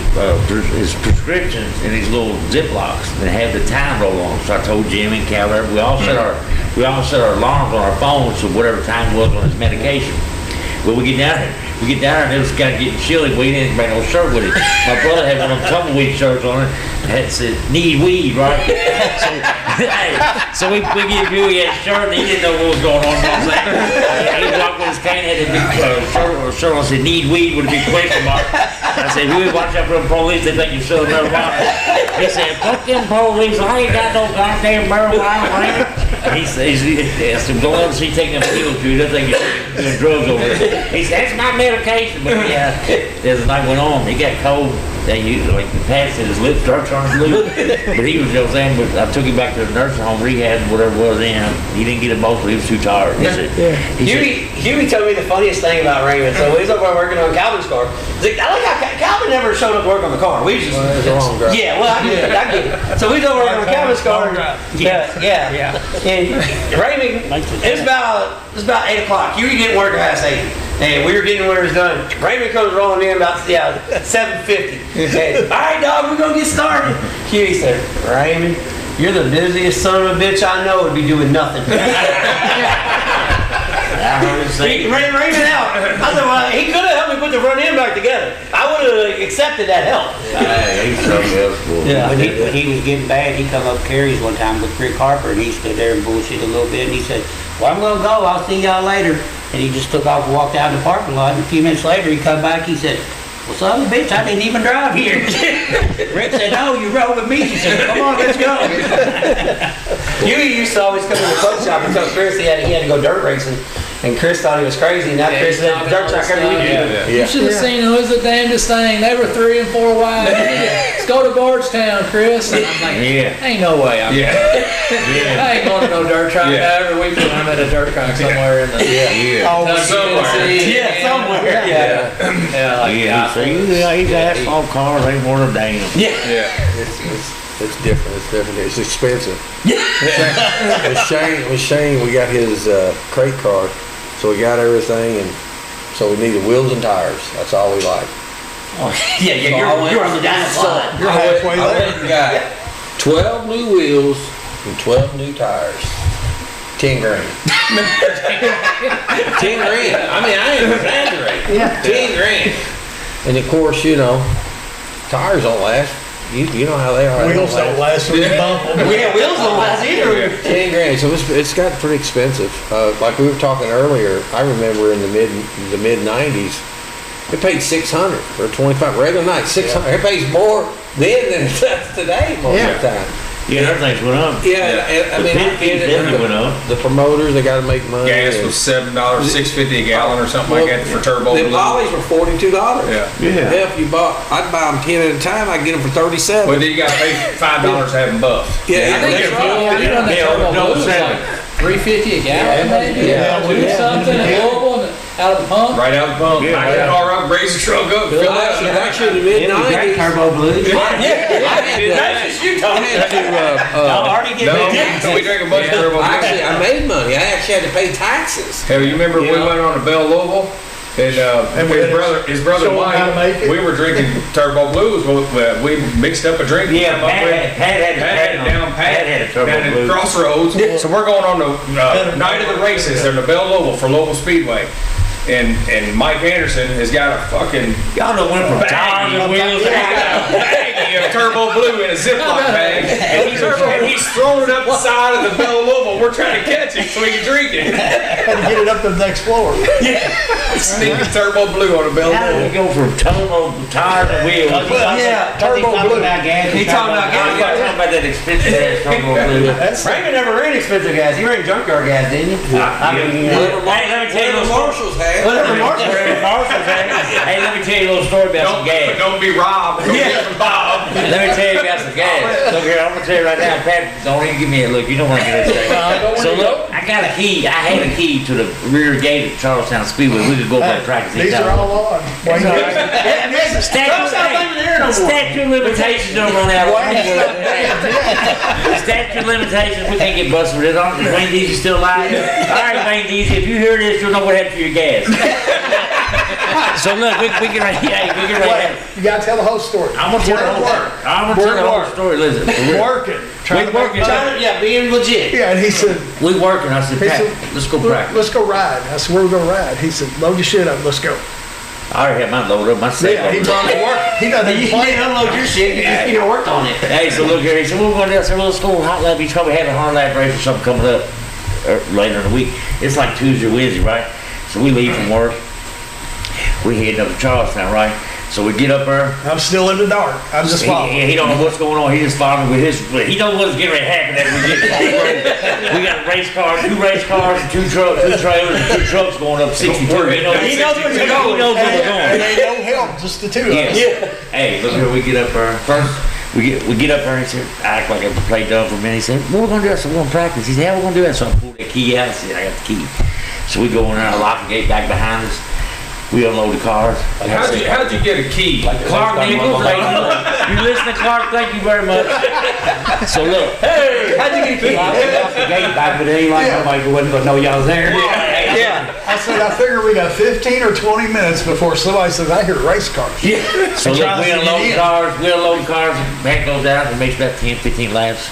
prescriptions in these little Ziplocs that had the time roll on. So I told Jimmy and Calvin, we all set our alarms on our phones so whatever time it was on his medication. Well, we get down there, and it was kind of getting chilly. We didn't bring no shirt with it. My brother had one of them tumbleweed shirts on it. It had said, need weed, right? So we give Huey a shirt, and he didn't know what was going on. You know what I'm saying? He walked with his cane, had a big shirt on, said, need weed with a big question mark. I said, Huey, watch out for the police. They think you're selling marijuana. He said, fuck them police. I ain't got no goddamn marijuana, man. He says, I said, go up and see taking them pills, Huey. They think you're doing drugs over there. He said, that's my medication. But yeah, as the night went on, he got cold. They used like the Pat said his lips started turning blue. But he was, you know what I'm saying, but I took him back to the nursing home, rehab, whatever it was then. He didn't get emotional, he was too tired. He said, Huey told me the funniest thing about Raymond. So he's over working on Calvin's car. I like how Calvin never showed up to work on the car. We just yeah, well I get it. So we was over working on Calvin's car. Yeah. And Raymond, it was about 8 o'clock. Huey didn't work past 8. And we were getting where it was done. Raymond comes rolling in about 7:50. All right, dog, we're gonna get started. Huey said, Raymond, you're the busiest son of a bitch I know would be doing nothing. Raymond out. I said, well, he could have helped me put the front end back together. I would have accepted that help. He's something else. Yeah. When he was getting bad, he come up Carey's one time with Rick Harper, and he stood there and bullshit a little bit, and he said, well, I'm gonna go, I'll see y'all later. And he just took off and walked out in the parking lot, and a few minutes later he come back, he said, well, son of a bitch, I didn't even drive here. Rick said, no, you rode with me. He said, come on, let's go. Huey used to always come to the boat shop and tell Chris he had to go dirt racing. And Chris thought he was crazy, and now Chris had a dirt track every weekend. You should have seen who was the damnedest thing. They were 3 and 4 wide. Let's go to Bardstown, Chris. And I'm like, ain't no way. I ain't going to no dirt track. Every weekend I'm at a dirt track somewhere in the somewhere. So these asphalt cars ain't worth a damn. It's different. It's expensive. With Shane, we got his crate car, so we got everything, and so we needed wheels and tires. That's all we like. You're on the dinosaur. You're halfway there. I got 12 new wheels and 12 new tires. 10 grand. 10 grand. I mean, I ain't exaggerating. Yeah. 10 grand. And of course, you know, tires don't last. You know how they are. Wheels don't last when you bump them. Yeah, wheels don't last either. 10 grand. So it's got pretty expensive. Like we were talking earlier, I remember in the mid 90s, it paid $600 for a 25 regular night. $600. It pays more then than it does today most of the time. Yeah, everything's went up. Yeah, I mean, I get it. Definitely went up. The promoters, they got to make money. Gas was $7, $6.50 a gallon or something like that for turbo. The lollies were $42. Yeah. Hell, if you bought, I'd buy them 10 at a time. I'd get them for $37. Well, then you got to pay $5 to have them buffed. Yeah, I think that's it's right. you know, that turbo no, blue was seven. like $3.50 a gallon, maybe. Yeah. Do something, Louisville, and out of the pump. Right out the pump. Back the car up, raise the truck up, fill it up. Actually, in the mid 90s, Turbo Blue. No, we drank a bunch of turbo. actually, I made money. I actually had to pay taxes. Hell, you remember we went on to Bell Louisville? And we his brother show 'em how to make Mike, it? we were drinking Turbo Blues. We mixed up a drink. Yeah, Pat Pat had a Turbo down at Blue. Crossroads. So we're going on the night of the races. They're in the Bell Louisville for Louisville Speedway. And Mike Anderson has got a fucking Y'all done went from tires and wheels. baggie of Turbo Blue in a Ziploc bag. And he's throwing it up the side of the Bell Louisville. We're trying to catch him so he can drink it. Had to get it up to the next floor. Sneaking Turbo Blue on a Bell How did we Louisville. go from turbo tires and wheels? Yeah, Turbo Blue. He talking about gas. I'm talking about that expensive ass Turbo Blue. Raymond never ran expensive gas. He ran junkyard gas, didn't you? I mean, hey, let me tell you a little story. Marshalls had. Whatever Marshall. Hey, let me tell you a little story about some gas. Don't be robbed. Don't get from Bob. Let me tell you about some gas. Look here, I'm gonna tell you right now, Pat, don't even give me a look. You don't want to get this. So look, I got a key. I had a key to the rear gate at Charlestown Speedway. We could go back and practice These are all on. Statute of limitations don't run out. Statute of limitations, we can't get busted with it. Is Wayne Deasy still alive? All right, Wayne Deasy, if you hear this, you'll know what happened to your gas. So look, we can right here. You gotta tell the whole story. I'm gonna tell the whole story. Listen, Working. we working. Yeah, being legit. Yeah, and he said, We working. I said, Pat, let's go practice. let's go ride. I said, where we gonna ride? He said, load your shit up, let's go. I already had my load up. My safe Yeah, he load brought up. it to work. He doesn't You even play. didn't unload your shit. You worked on it. Hey, so look here. He said, what we going to do? I said, well, let's go hot lap. He's probably having a hot lap race or something coming up later in the week. It's like Tuesday or Wednesday, right? So we leave from work. We heading up to Charlestown, right? So we get up there. I'm still in the dark. I'm just following. He don't know what's going on. He just following with his. He knows what's getting ready to happen as we get. We got a race car, 2 race cars, 2 trailers, and 2 trucks going up 62. He knows where you're going. He knows where we're And going. ain't no help, just the two of us. Yes. Hey, look here. We get up there first. We get up there and he said, I act like I played dumb for a minute. He said, what we gonna do? I said, we're gonna practice. He said, how we gonna do that? So I pulled that key out. I said, I got the key. So we go in there, I lock the gate back behind us. We unload the cars. How'd you get a key? Clark Nichols, you listen to Clark, thank you very much. So look, Hey, how'd you get a key? I off the gate back, but it ain't like nobody wasn't gonna know y'all was there. Yeah. I said, I figure we got 15 or 20 minutes before somebody says, I hear race cars. so look, we unload cars, Matt goes out and makes about 10, 15 laps.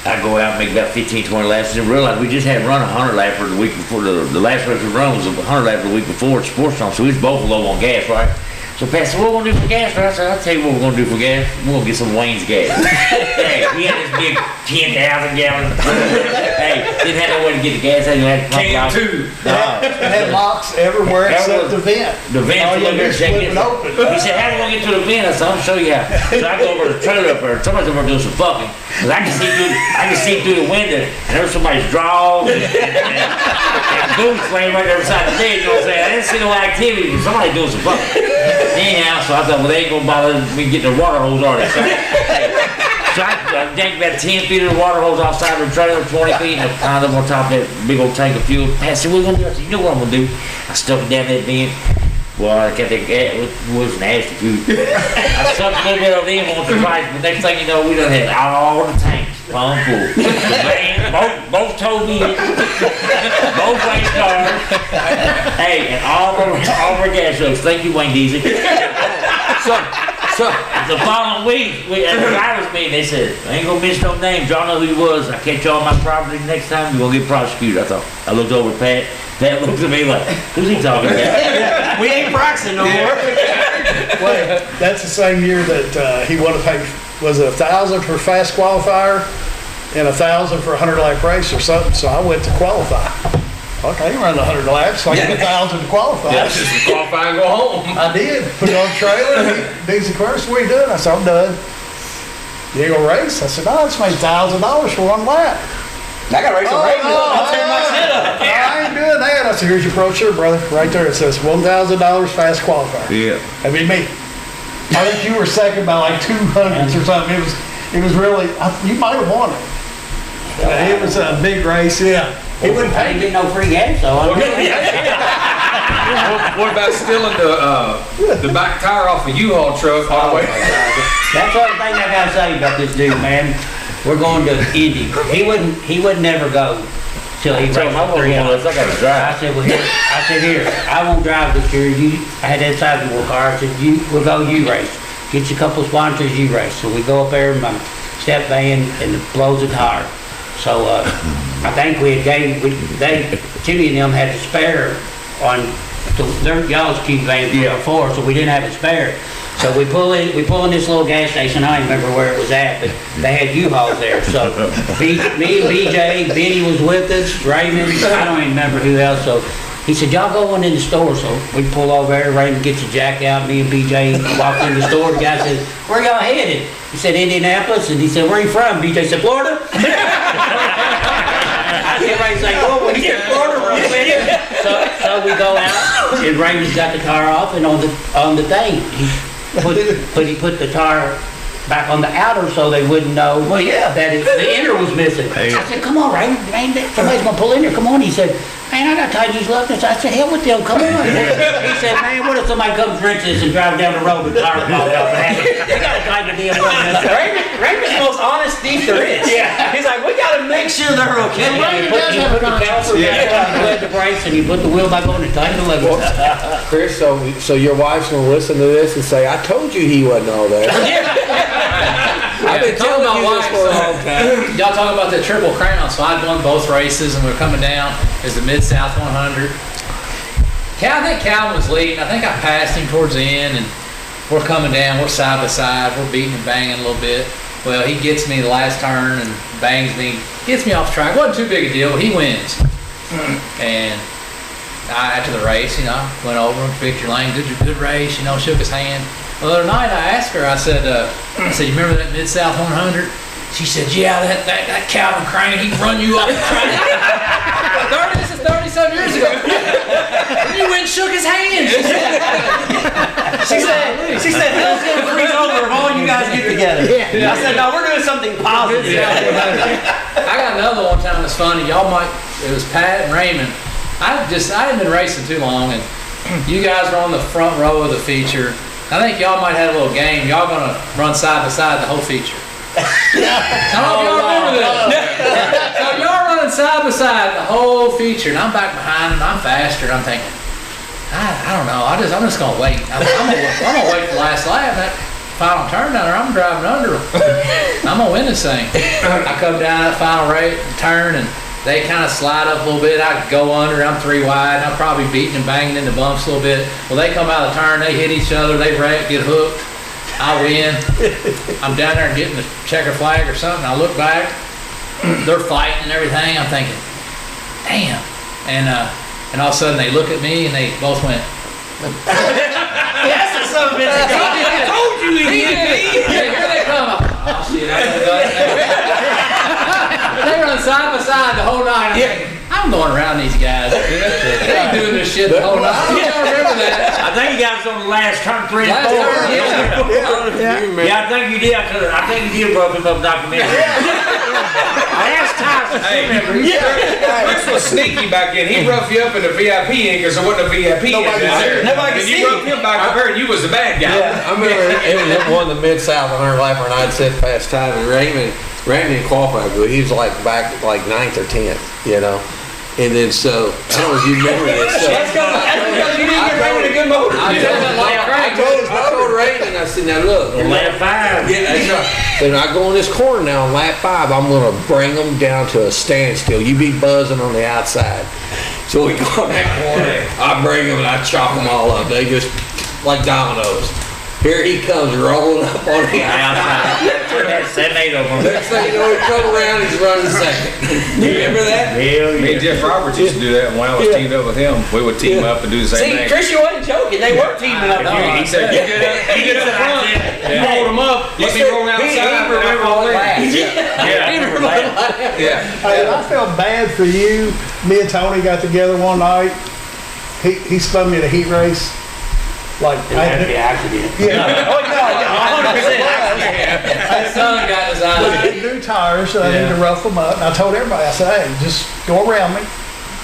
I go out and make about 15, 20 laps and realize we just had run a 100 lapper the week before. The last race we run was a 100 lapper the week before at Sports Zone, so we was both low on gas, right? So Pat said, what we're gonna do for gas? I said, I'll tell you what we're gonna do for gas. We're gonna get some Wayne's gas. Hey, we had this big 10,000 gallon. Hey, didn't have no way to get the gas. They had to pump it out. It had locks everywhere except the vent. The vent All was you over there do is flip checking. it open. He said, how do we gonna get to the vent? I said, I'll show you how. So I go over to the trailer up there. Somebody's over there doing some fucking. Cause I can see through the window and there's somebody's drawers and boots laying right there beside the bed. You know what I'm saying? I didn't see no activity, but somebody doing some fucking. Anyhow, so I thought, well, they ain't gonna bother me getting the water hose already. So I yanked about 10 feet of the water hose outside the trailer, 20 feet, and I piled up on top of that big old tank of fuel. Pat said, what are we gonna do? I said, you know what I'm gonna do? I stuck it down that vent. Well, I kept that gas, it was nasty food. I sucked a little bit of it in once or twice, but next thing you know, we done had all the tanks pumped full. The van, both tow vehicles, both race cars, hey, and all of our gas trucks. Thank you, Wayne Deasy. The following week, at the drivers meeting, they said, I ain't gonna miss no names. Y'all know who he was. I catch y'all on my property next time, you're gonna get prosecuted. I looked over at Pat. Pat looked at me like, who's he talking about? We ain't practicing no more. Well, that's the same year that he would have paid, was it 1,000 for fast qualifier and 1,000 for a 100-lap race or something? So I went to qualify. Okay, run the 100 laps, so I get 1,000 to qualify. Yeah, just qualify and go home. I did. Put it on the trailer. He's the first. What are you doing? I said, I'm done. You ain't gonna race? I said, no, I just made $1,000 for one lap. I got to race a race. I'll tear my shit up. I ain't doing that. I said, here's your brochure, brother. Right there. It says $1,000 fast qualifier. Yeah. I mean, me. I think you were second by like 200s or something. It was really, you might have won it. It was a big race, yeah. He wouldn't pay me no free gas, so I'm What about stealing the back tire off a U-Haul truck all the way? That's one thing I gotta say about this dude, man. We're going to Indy. He would never go till he raced I the 300. I gotta drive. I said, well, here, I won't drive this year. I had that sizable car. I said, we'll go you race. Get you a couple of sponsors, you race. So we go up there in my step van and it blows a tire. So I think Timmy and them had to spare on y'all's cube van before, so we didn't have a spare. So we pull in this little gas station. I don't remember where it was at, but they had U-Hauls there. So me and BJ, Benny was with us, Raymond, I don't even remember who else. So he said, y'all go in the store. So we pull over there, Raymond gets the jack out, me and BJ walked in the store. The guy said, where y'all headed? He said, Indianapolis. And he said, where are you from? BJ said, Florida. Everybody's like, oh, we get Florida real quick. So we go out, and Raymond's got the tire off, and on the thing, he put the tire back on the outer so they wouldn't know that the inner was missing. I said, come on, Raymond, somebody's gonna pull in here. Come on. He said, man, I got Tiny's left. I said, hell with them, come on. He said, man, what if somebody comes drinks this and drives down the road with the tire falls off? We gotta tighten the damn thing. Raymond's the most honest thief there is. Yeah. He's like, we gotta make sure they're okay. He put the caliper back on, he put the brakes, and he put the wheel back on and tightened the lever. Chris, so your wife's gonna listen to this and say, I told you he wasn't all that. I've been telling you this for a long time. Y'all talking about the Triple Crown, so I'd won both races, and we were coming down as the Mid-South 100. I think Calvin was leading. I think I passed him towards the end, and we're coming down. We're side by side. We're beating and banging a little bit. Well, he gets me the last turn and bangs me, gets me off track. Wasn't too big a deal. He wins. And after the race, went over him, Victor Lane, good race, shook his hand. Well, the other night I asked her, I said, you remember that Mid-South 100? She said, yeah, that Calvin Crain, he run you off the track. This is 30-some years ago. You went and shook his hand. She said, hell's gonna freeze over if all you guys get together. I said, no, we're doing something positive. I got another one time that's funny. It was Pat and Raymond. I hadn't been racing too long, and you guys were on the front row of the feature. I think y'all might have a little game. Y'all gonna run side by side the whole feature. I don't know if y'all remember that. So y'all running side by side the whole feature, and I'm back behind, and I'm faster. And I'm thinking, I don't know. I'm just gonna wait. I'm gonna wait for the last lap. That final turn down there, I'm driving under them. I'm gonna win this thing. I come down that final turn, and they kind of slide up a little bit. I go under. I'm 3 wide. I'm probably beating and banging in the bumps a little bit. Well, they come out of the turn. They hit each other. They wreck, get hooked. I win. I'm down there getting the checker flag or something. I look back. They're fighting and everything. I'm thinking, damn. And all of a sudden they look at me and they both went. Yes, it's so bitch. I told you he did. Here they come. Oh shit! They run side by side the whole night. I'm going around these guys. They ain't doing this shit the whole night. You don't remember that? I think you guys on the last turn 3 and 4. Yeah. I think you did. I think you did rough him up documentary. Last time. Chris was sneaky back then. He roughed you up in the VIP ink, because there wasn't a VIP in there. Nobody could see you roughed him back up there, and you was the bad guy. I remember it was one of the Mid-South 100 lapper, and I'd sit past time, and Raymond qualified, but he was back 9th or 10th, And then so, I don't know if you remember this. That's because you didn't get Raymond a good motor. I told Raymond, I said, now look. On lap 5. Yeah, that's right. Then I go in this corner now on lap 5. I'm going to bring them down to a standstill. You be buzzing on the outside. So we go in that corner. I bring them and I chop them all up. They just like dominoes. Here he comes rolling up on the outside. Next thing you know, he come around, he's running second. You remember that? Hell Me and Jeff Roberts used to do that when I was teamed up with him. We would team up and do the same thing. Chris, you wasn't joking. They were teaming up. He said, you get up front, you hold them up, let me roll outside. He remember all that. Hey, I felt bad for you. Me and Tony got together one night. He spun me in a heat race. Like, It had to be accident. yeah. Oh, no, 100% His son got his I eyes. had new tires, so I need to rough them up. And I told everybody, I said, hey, just go around me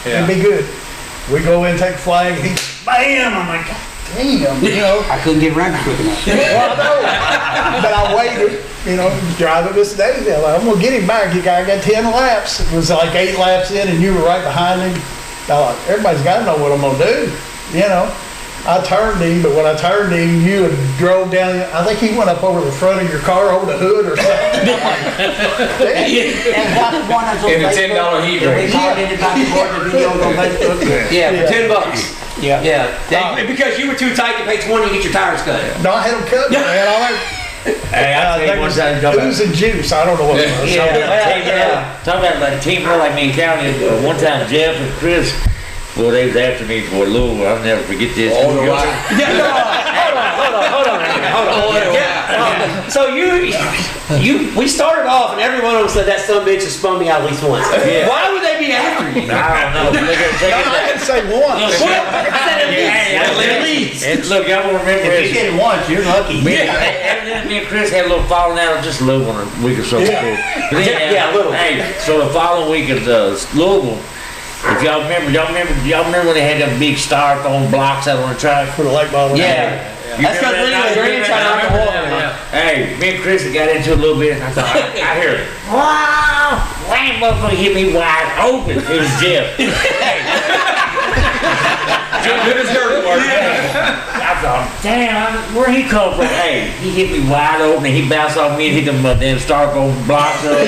and be good. We go in, take flag, and he, bam! I'm like, God damn, you know. I couldn't get around quick enough. Well, I know. But I waited, you know, driving this day. Like, I'm going to get him back. I got 10 laps. It was like 8 laps in, and you were right behind him. I like, everybody's got to know what I'm going to do, you know. I turned him, but when I turned him, you had drove down. I think he went up over the front of your car over the hood or something. And what one of those In a $10 heat race. We called it about the board, the video on Facebook. Yeah, for $10. Yeah. Yeah. Because you were too tight to pay 20 to get your tires cut. No, I had him cut, man. All that. Hey, I'll tell you one time. Ooze and juice. I don't know what it was. Talk about a team like me and County. One time, Jeff and Chris. Well, they was after me for Louisville. I'll never forget this. Hold on. So we started off, and every one of them said that son of a bitch has spun me out at least once. Yeah. Why would they be after you? I don't know. I didn't say once. I said at least. And look, y'all will remember If you this. get it once, you're lucky. Me and Chris had a little falling out just a little one a week or so before. But then, Yeah, a little. Hey, so the following week at Louisville, if y'all remember when they had them big styrofoam blocks out on the track? For the lake bottle. Yeah. That's because Lily Green tried to knock the water. Hey, me and Chris got into it a little bit, and I thought, I heard it. Wow! That motherfucker hit me wide open. It was Jeff. Jeff did his dirty work. I thought, damn, where'd he come from? Hey, he hit me wide open, and he bounced off me and hit them damn styrofoam blocks up. I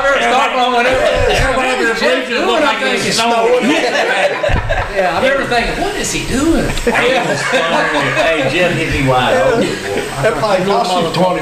remember Starkville whenever Everybody was bleaching, it looked like it was snowing. Yeah, I remember thinking, what is he doing? Hey, Jeff hit me wide open. That probably cost you $25.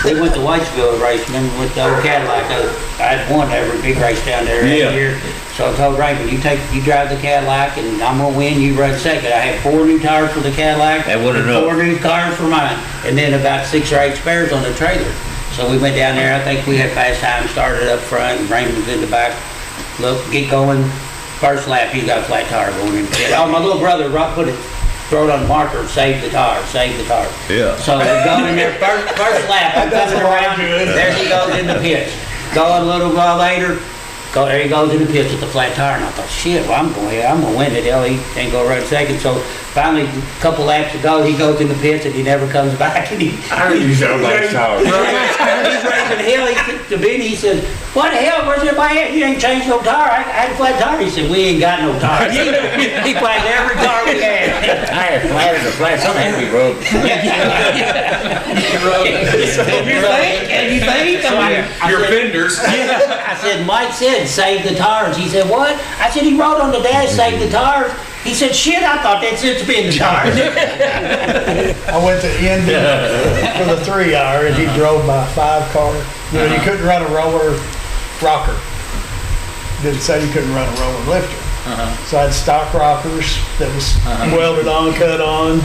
We went to Whitesville race, remember with the old Cadillac? I had won every big race down there every year. So I told Raymond, you drive the Cadillac and I'm gonna win, you run second. I had 4 new tires for the Cadillac. That wasn't and enough. 4 new tires for mine. And then about 6 or 8 spares on the trailer. So we went down there, I think we had fast time, started up front, and Raymond was in the back. Look, get going. First lap, he got a flat tire going in. Oh, my little brother, throw it on the marker, save the tire. Yeah. So we go in there, first lap, I'm coming around, there he goes in the pits. Go a little while later, there he goes in the pits with the flat tire, and I thought, shit, well, I'm gonna win it, hell, he ain't gonna run second. So finally, a couple laps ago, he goes in the pits and he never comes back. And I heard you show like tire. He's raising hell, to Benny, he said, what the hell, where's everybody at? You ain't changed no tire, I had a flat tire. He said, we ain't got no tires. He flagged every car we had. I had flat as a flat, something had to be rubbed. You think? Your fenders. I said, Mike said, save the tires. He said, what? I said, he wrote on the dash, save the tires. He said, shit, I thought that's it to be in the tires. I went to Indy for the 3-hour, and he drove my 5-car. You know, you couldn't run a roller rocker. Didn't say you couldn't run a roller lifter. So I had stock rockers that was welded on, cut on,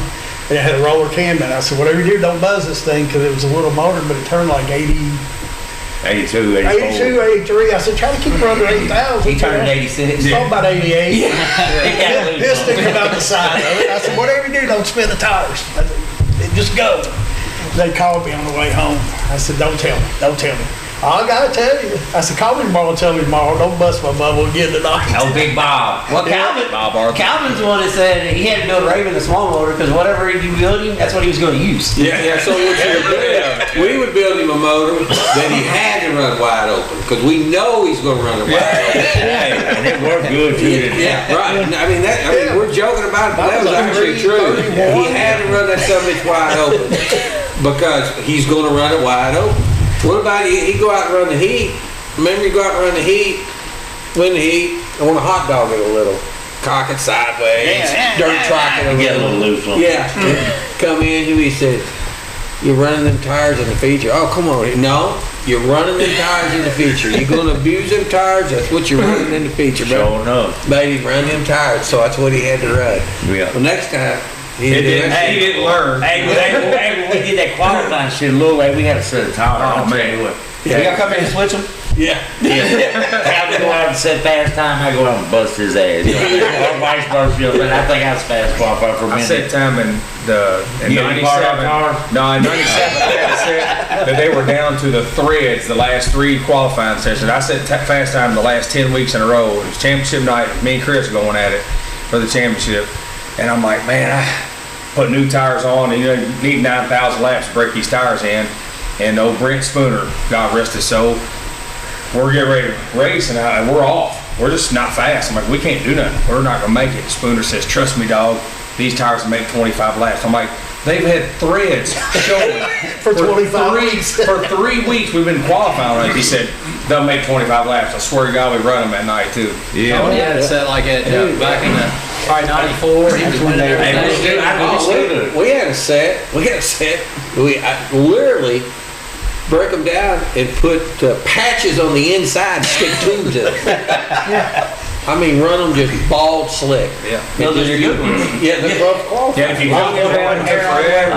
and it had a roller cam in it. I said, whatever you do, don't buzz this thing, because it was a little motor, but it turned like 82, 82, 83. I said, try to keep her under 8,000. He turned 86. Oh, about 88. Piston come out the side of it. I said, whatever you do, don't spin the tires. I said, just go. They called me on the way home. I said, don't tell me. I gotta tell you. I said, call me tomorrow and tell me tomorrow. Don't bust my bubble again tonight. Oh, Big Bob. Well, Calvin's the one that said he had to build Raven a small motor because whatever he built him, that's what he was going to use. Yeah, so what you would do, we would build him a motor that he had to run wide open because we know he's going to run it wide open. And it worked good, too, didn't it? Yeah, right. I mean, we're joking about it, but that was actually true. He had to run that summit wide open because he's going to run it wide open. What about he go out and run the heat? Remember, you go out and run the heat, win the heat. I want a hot dog it a little, cock it sideways, dirt track it a little. Get a little loose on Yeah. Come in, he said, you're running them tires in the feature. Oh, come on. No, you're running them tires in the feature. You're going to abuse them tires. That's what you're running in the feature, bro. Sure enough. Baby, run them tires. So that's what he had to run. Yeah. Well, next time, he He didn't learn. Hey, when we did that qualifying shit, Lil Ray, we had a set of tires. Oh, man. We got to come in and switch them? Yeah. Have to go out and set fast time, I go out and bust his ass. Or vice versa, but I think I was fast qualified for a I minute. set time in You had any part of 97. the car? No, in 97, I had set that they were down to the threads the last 3 qualifying sessions. I set fast time the last 10 weeks in a row. It was championship night. Me and Chris going at it for the championship. And I'm like, man, I put new tires on. And, you need 9,000 laps to break these tires in. And old Brent Spooner, God rest his soul, we're getting ready to race and we're off. We're just not fast. I'm like, we can't do nothing. We're not going to make it. Spooner says, trust me, dog. These tires will make 25 laps. I'm like, they've had threads showing For 25 weeks. For 3 weeks we've been qualifying on it. He said, they'll make 25 laps. I swear to God, we run them at night too. Yeah. Tony had it set like at, back in the, probably 94. He was winning everything. We had a set. I literally break them down and put patches on the inside to stick tubes in. I mean, run them just bald slick. Yeah. Those are your good ones. Yeah, they're both qualified. Yeah, if you go down forever.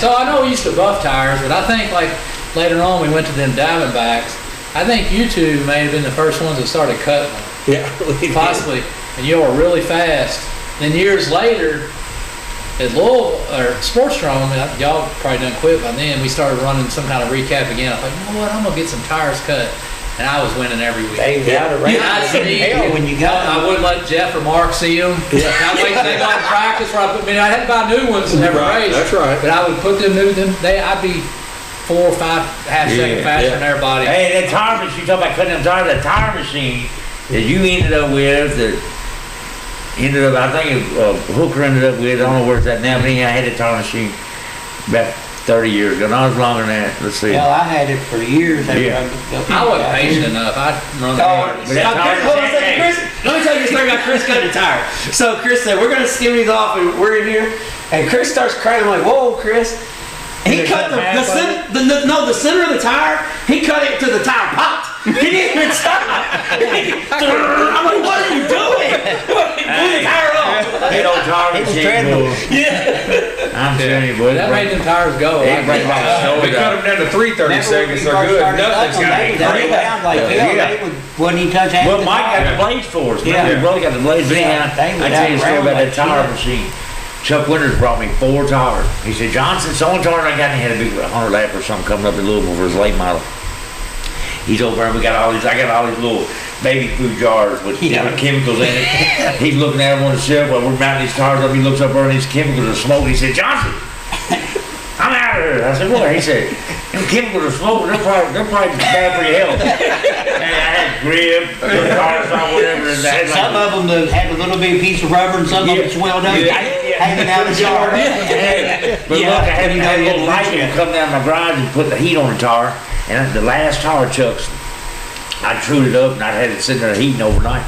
So I know we used to buff tires, but I think like later on we went to them Diamondbacks. I think you two may have been the first ones that started cutting them. Yeah, Possibly. And you were really fast. Then years later, at Louisville, or Sportstrom, y'all probably done quit by then, we started running some kind of recap again. I thought, you know what, I'm going to get some tires cut. And I was winning every week. Hey, without a race, hell when you got I wouldn't let Jeff or Mark see them. I'd wait till they got in practice. I had to buy new ones in every race. That's right. But I would put them new, I'd be 4 or 5 half second faster than everybody. Hey, that tire machine, you talk about cutting them tires, that tire machine that you ended up with, I think Hooker ended up with, I don't know where it's at now, but anyhow, I had a tire machine about 30 years ago, not as long as that. Let's see. Well, I had it for years. Yeah. I wasn't patient enough. I'd run the hardest. Hold on a second, Chris. Let me tell you a story about Chris cutting a tire. So Chris said, we're going to skim these off and we're in here. And Chris starts crying. I'm like, whoa, Chris. He cut the center of the tire. He cut it to the tire popped. He didn't even stop. I'm like, what are you doing? Blew the tire off. That old tire machine, boy. Yeah. I'm telling you, boy. That made them tires go. It break my shoulder. We cut them down to 330 seconds. They're good. Nothing's got any They great. wouldn't even touch half Well, the Mike got tire. the blades for us. Yeah. We really got the blades. But anyhow, They would I tell you a story outrun about that like tire shit. machine. Chuck Winters brought me 4 tires. He said, Johnson, it's the only tire I got. And he had a big 100 lap or something coming up in Louisville for his late model. He's over there and I got all these little baby food jars with different chemicals in it. He's looking at them on the shelf while we're mounting these tires up. He looks up there and these chemicals are smoking. He said, Johnson, I'm out of here. I said, what? He said, them chemicals are smoking. They're probably bad for your health. And I had grip, cars or whatever. And I had Some of them had a little bitty piece of rubber and some of them swelled up, hanging out of the jar. But look, I had a little light that come down my garage and put the heat on the tire. And the last tire chucks, I trued it up and I had it sitting there heating overnight.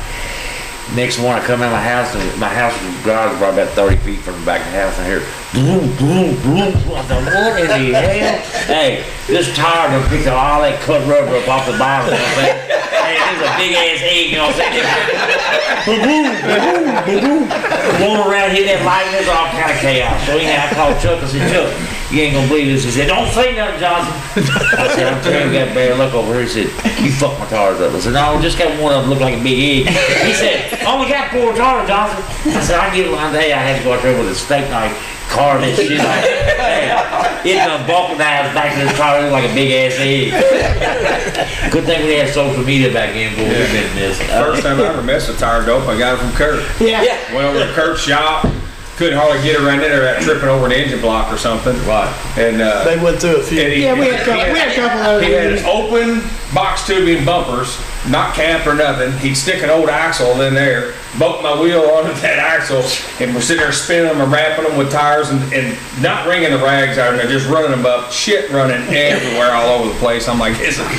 Next morning I come in my house and my house was garage was probably about 30 feet from the back of the house and I hear boom, boom, boom. I thought, what in the hell? Hey, this tire done picked up all that cut rubber up off the bottom. You know what I'm saying? Hey, this is a big ass egg, you know what I'm saying? Boom, boom, boom, boom. Going around here, that light, there's all kind of chaos. So anyhow, I called Chuck. I said, Chuck, you ain't gonna believe this. He said, don't say nothing, Johnson. I said, I'm telling you, got bad luck over here. He said, you fucked my tires up. I said, no, just got one of them look like a big egg. He said, only got 4 tires, Johnson. I said, I get it one day. I had to go out there with a steak knife, carving and shit like that. It done vulcanized back to the car like a big ass egg. Good thing we had social media back then, boy. We've been missing. First time I ever messed with tire dope, I got it from Kurt. Yeah. Went over to Kurt's shop. Couldn't hardly get around there without tripping over an engine block or something. Right. And They went through a few. Yeah, we had a couple of He had those. open box tubing bumpers, not capped or nothing. He'd stick an old axle in there, bolt my wheel onto that axle, and we're sitting there spinning them and wrapping them with tires and not wringing the rags out, and they're just running them up, shit running everywhere all over the place. I'm like,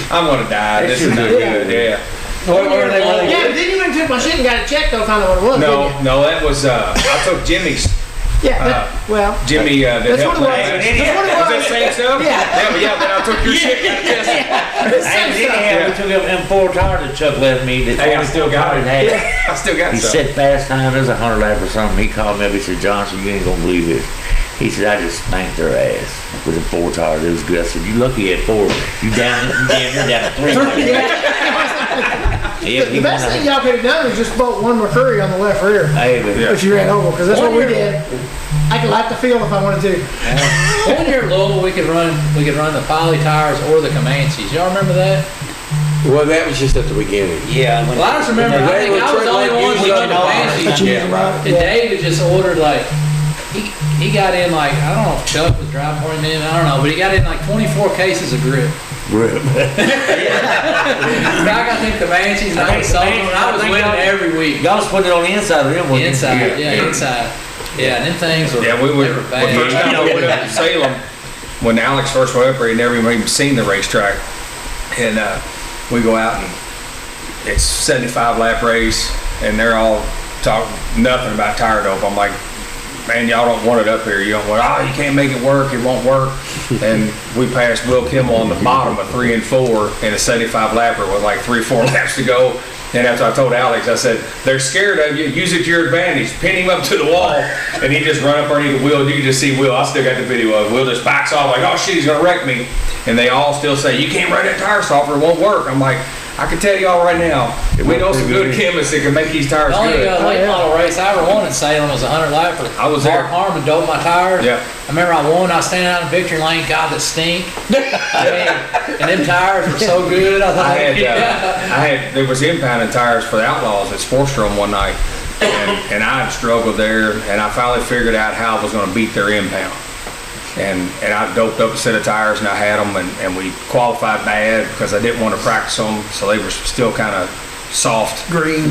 I'm gonna die. This is not good. Yeah. Yeah, but then you went to my shit and got it checked though, found out what it was. didn't you? No, that was I took Jimmy's. Yeah, Jimmy, that that's what helped it was. me. That's what it Was that was. same stuff? Yeah. Then I took your shit. We took up them 4 tires that Chuck left me. That Hey, I still got it. had. I still got He some. said fast time, it was 100 lap or something. He called me up, he said, Johnson, you ain't gonna believe it. He said, I just spanked their ass with the 4 tires. It was good. I said, you lucky at 4. You damn near down to 3. The best thing y'all could have done is just bolt one Mercury on the left rear. Hey, but If you ran over, because that's what we did. I could lap the field if I wanted to. One year at Louisville, we could run the poly tires or the Comanches. Y'all remember that? Well, that was just at the beginning. yeah, Well, I just remember, I think I was the only one who run the Comanches. Yeah, right. And David just ordered like, he got in like, I don't know if Chuck was driving for him then, I don't know, but he got in like 24 cases of grip. I got them Comanches and I was selling them and I was winning every week. y'all was putting it on the inside of them, wasn't you? Inside, yeah, inside. Yeah, and them things were, Yeah, we they were, were the first bad. time I went up to Salem, when Alex first went up there, he'd never even seen the racetrack. And we go out and it's 75 lap race and they're all talking nothing about tire dope. I'm like, man, y'all don't want it up here. You don't want, you can't make it work, it won't work. And we passed Will Kimmel on the bottom of 3 and 4 in a 75 lapper with like 3-4 laps to go. And after I told Alex, I said, they're scared of you, use it to your advantage, pin him up to the wall. And he just run up underneath the wheel, you can just see Will, I still got the video of it. Will just backs off like, oh shit, he's gonna wreck me. And they all still say, you can't run that tire softener, it won't work. I'm like, I can tell y'all right now, we know some good chemists that can make these tires The only good. late model race I ever won in Salem was a 100 lapper. I was there. Mark Harmon doped my tires. Yeah. I remember I won, I was standing out in victory lane, God, that stink. And them tires were so good. I thought, There was impounding tires for the Outlaws at Sportstrom one night, and I had struggled there, and I finally figured out how I was going to beat their impound. And I doped up a set of tires and I had them, and we qualified bad because I didn't want to practice them, so they were still kind of soft. Greasy.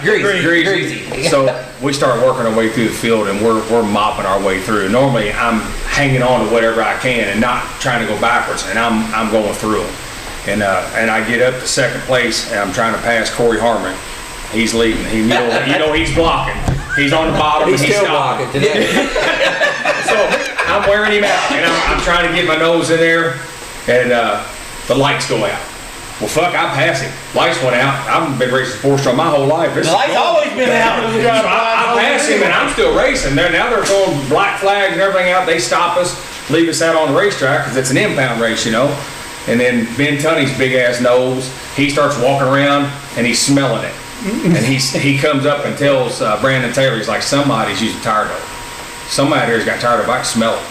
Greasy. So we start working our way through the field and we're mopping our way through. Normally I'm hanging on to whatever I can and not trying to go backwards, and I'm going through them. And I get up to second place and I'm trying to pass Corey Harmon. He's leading. You know he's blocking. He's on the bottom. He's and still stopping. blocking today. So I'm wearing him out, and I'm trying to get my nose in there, and the lights go out. Well, fuck, I pass him. Lights went out. I've been racing Sportstrom my whole life. The light's always been out. So I pass him, and I'm still racing. Now they're throwing black flags and everything out. They stop us, leave us out on the racetrack because it's an impound race, you know. And then Ben Tunney's big ass nose, he starts walking around and he's smelling it. And he comes up and tells Brandon Taylor, he's like, somebody's using tire dope. Somebody here's got tire dope, I can smell it.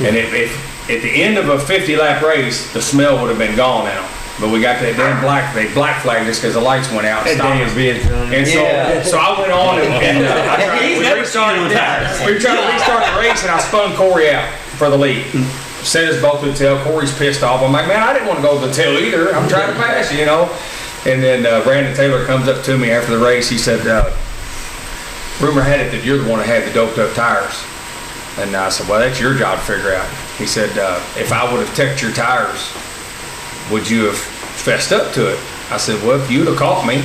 And if at the end of a 50 lap race, the smell would have been gone now. But we got that damn they black flagged us because the lights went out and stopped us. And so I went on we were trying to restart the race, and I spun Corey out for the lead. Sent us both to the tail. Corey's pissed off. I'm like, man, I didn't want to go to the tail either. I'm trying to pass you, you know. And then Brandon Taylor comes up to me after the race. He said, rumor had it that you're the one that had the doped up tires. And I said, well, that's your job to figure out. He said, if I would have teched your tires, would you have fessed up to it? I said, well, if you'd have caught me,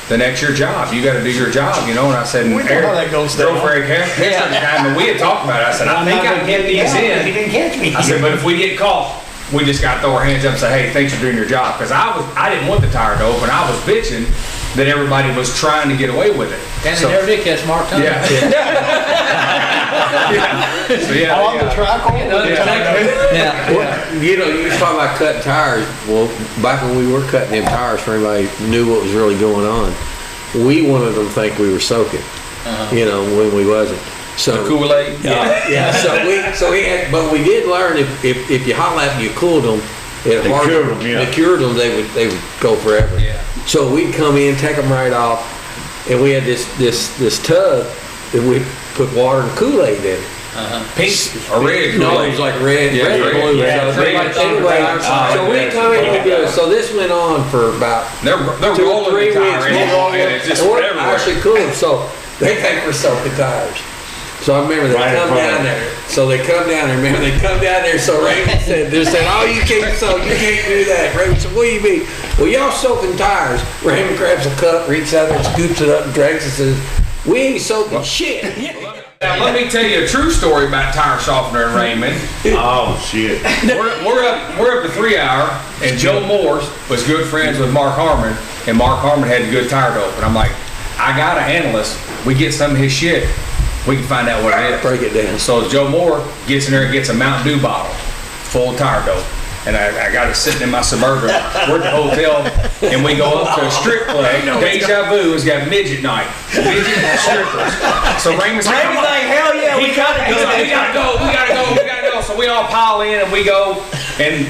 then that's your job. You got to do your job, you know. And I said, We know how that goes down. and we had talked about it. I said, I think I can get these in. He didn't catch me. I said, but if we get caught, we just got to throw our hands up and say, hey, thanks for doing your job. Because I didn't want the tire dope, and I was bitching that everybody was trying to get away with it. And they never did catch Mark Tunney. Yeah. So On the track, Well, you know, you was talking about cutting tires. Well, back when we were cutting them tires, for anybody who knew what was really going on, we wanted them to think we were soaking, you know, when we wasn't. So The Kool-Aid. yeah. So we had, but we did learn if you hot lap and you cooled them, it They cured 'em, yeah. They cured them. They would go forever. Yeah. So we'd come in, take them right off, and we had this tub that we put water and Kool-Aid in. Pink or red No, Kool-Aid. it was like red, Yeah, red, red. blue. Yeah, So red. anyway, so we come in and do it. So this went on for about They're 2 or rolling 3 the weeks. tire We're in, rolling and it's just and we're everywhere. actually cool. So they think we're soaking tires. So I remember they Right come in front down of there. So they come down there. Remember they come down there. So Raymond said, "They're saying, oh, you can't soak. You can't do that." Raymond said, "What do you mean?" "Well, y'all soaking tires." Raymond grabs a cup, reaches out there, scoops it up, and drags it. And says, "We ain't soaking shit." Now let me tell you a true story about tire softener and Raymond. Oh, shit. We're up to 3 Hour, and Joe Morse was good friends with Mark Harmon, and Mark Harmon had a good tire dope. And I'm like, I gotta handle this. We get some of his shit, we can find out what it is. Break it down. So Joe Moore gets in there and gets a Mountain Dew bottle full of tire dope. And I got it sitting in my Suburban. We're at the hotel, and we go up to a strip club. Deja Vu has got midget night. Midget strippers. So Raymond's like, hell yeah, we gotta He's like, we gotta go. So we all pile in and we go, and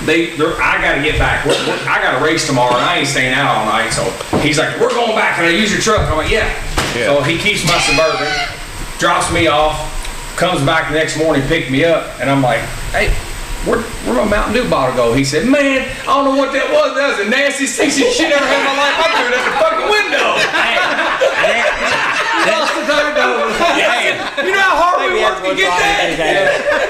I gotta get back. I got a race tomorrow, and I ain't staying out all night. So he's like, we're going back. Can I use your truck? I'm like, yeah. So he keeps my Suburban, drops me off, comes back the next morning, picked me up, and I'm like, hey, where my Mountain Dew bottle go? He said, man, I don't know what that was. That was the nastiest, sexiest shit I ever had in my life. I threw it out the fucking window. Lost the tire dope. You know how hard we worked to get that?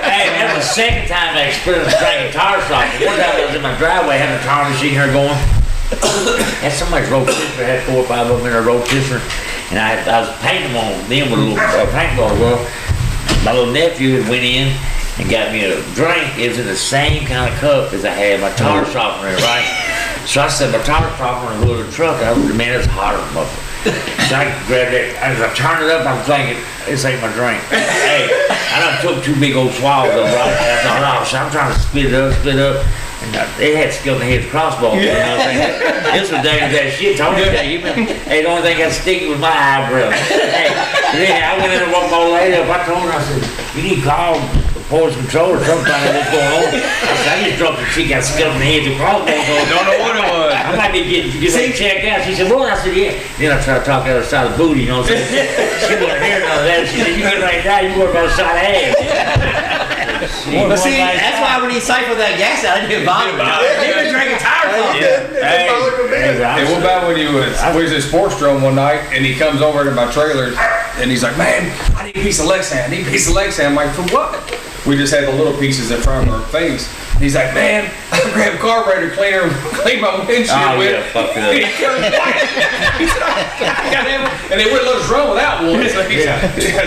Hey, that was the second time I experienced drinking tire softener. One time I was in my driveway having a tire machine here going. Had somebody's rotisserie, had 4 or 5 of them in a rotisserie, and I was painting them on them with a little paintball. Well, my little nephew had went in and got me a drink. It was in the same kind of cup as I had my tire softener in, right? So I set my tire softener in the wheel of the truck, and I was, man, it's hotter than motherfucker. So I grabbed it, as I turned it up, I'm thinking, this ain't my drink. Hey, I done took 2 big old swallows of it, right? I thought, oh, so I'm trying to spit it up. And they had skill in the head crossbow. You know what I'm saying? This was that shit. Tony, hey, the only thing that's sticky was my eyebrow. Hey, then I went in and woke my old lady up. I told her, I said, you need to call poison control or something, find out what's going on. I said, I just dropped the chick, got skill in the head, the crossbow. Don't know what it was. I might be getting checked out. She said, well, I said, yeah. Then I tried to talk the other side of the booty, you know what I'm saying? She wasn't hearing none of that. She said, you get right now, you work on the side of the ass. But see, that's why when he siphoned that gas out, it didn't bother me. He was drinking tire softener. Hey, what about when we was at Sports Drome one night, and he comes over to my trailer, and he's like, man, I need a piece of Lexan. I'm like, for what? We just had the little pieces in front of our face. He's like, man, I grabbed carburetor cleaner and cleaned my windshield with it. Fuck And he turned white. He said, and they wouldn't let us run without one. So,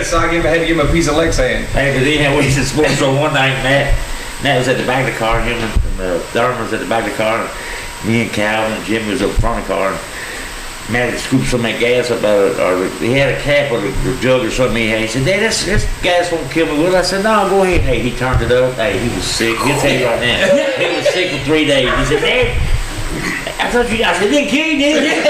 so I had to give him a piece of Lexan. Hey, but then we was at Sports Drome one night, Matt was at the back of the car, him and Darren was at the back of the car, and me and Calvin and Jimmy was up front of the car. Matt had scooped some of that gas up out of, or he had a cap or a jug or something he had. He said, Dad, this gas won't kill me, will it? I said, no, go ahead. Hey, he turned it up. Hey, he was sick. He'll tell you right now. He was sick for 3 days. He said, Dad, I said, didn't kill you, did it?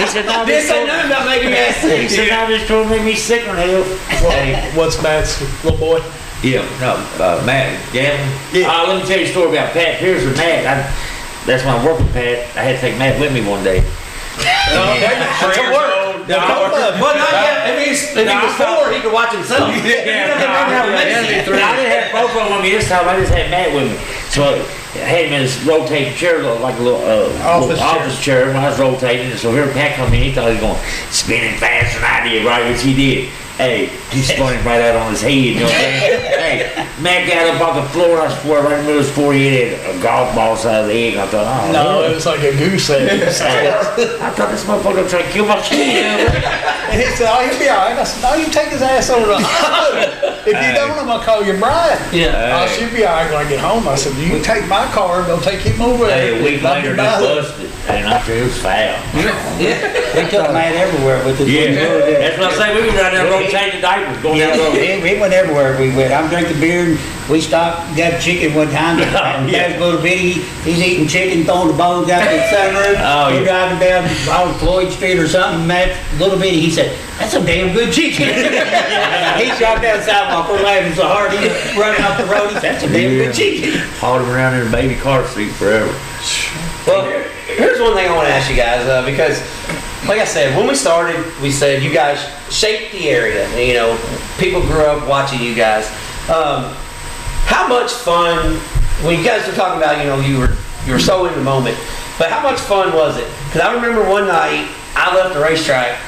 He said, no, Didn't say nothing about making me sick. He said, no, this told me sick on hell. Hey. What's Matt's little boy? Yeah, no, Matt, Gavin. Yeah. Let me tell you a story about Pat Pierce with Matt. That's when I worked with Pat. I had to take Matt with me one day. Well, not yet. If he was 4, he could watch himself. I didn't have both of them with me this time. I just had Matt with me. So I had him in this rotating chair, like a little office chair. When I was rotating, so here Pat come in, he thought he was going spinning faster than I did, right? Which he did. Hey, he spun him right out on his head, you know what I'm saying? Hey, Matt got up off the floor, and I swear right in the middle of his forehead, had a golf ball size egg. I thought, oh, No, man. it was like a goose egg. I thought this motherfucker was trying to kill my skin. And he said, oh, he'll be all right. I said, no, you take his ass over to the hospital. If you don't, I'm going to call your bride. Yeah. Oh, she'll be all right when I get home. I said, you can take my car and go take him over there. Hey, a week later, they busted. And I tell you, it was foul. We took Matt everywhere with us. Yeah, that's what I say. We were down there road changing diapers, going down the road. We went everywhere we went. I'm drinking beer and we stopped, got chicken one time. And Dad's little bitty, he's eating chicken, throwing the bones out the sunroof. Oh, We're yeah. driving down on Floyd Street or something. Matt, little bitty, he said, "That's some damn good chicken." He shot down the sidewalk. We're laughing so hard. He was running off the road. He said, "That's some damn good chicken." Hauled him around in a baby car seat forever. Well, here's one thing I want to ask you guys, because, like I said, when we started, we said you guys shaped the area. You know, people grew up watching you guys. How much fun, when you guys were talking about, you know, you were so in the moment, but how much fun was it? Because I remember one night I left the racetrack,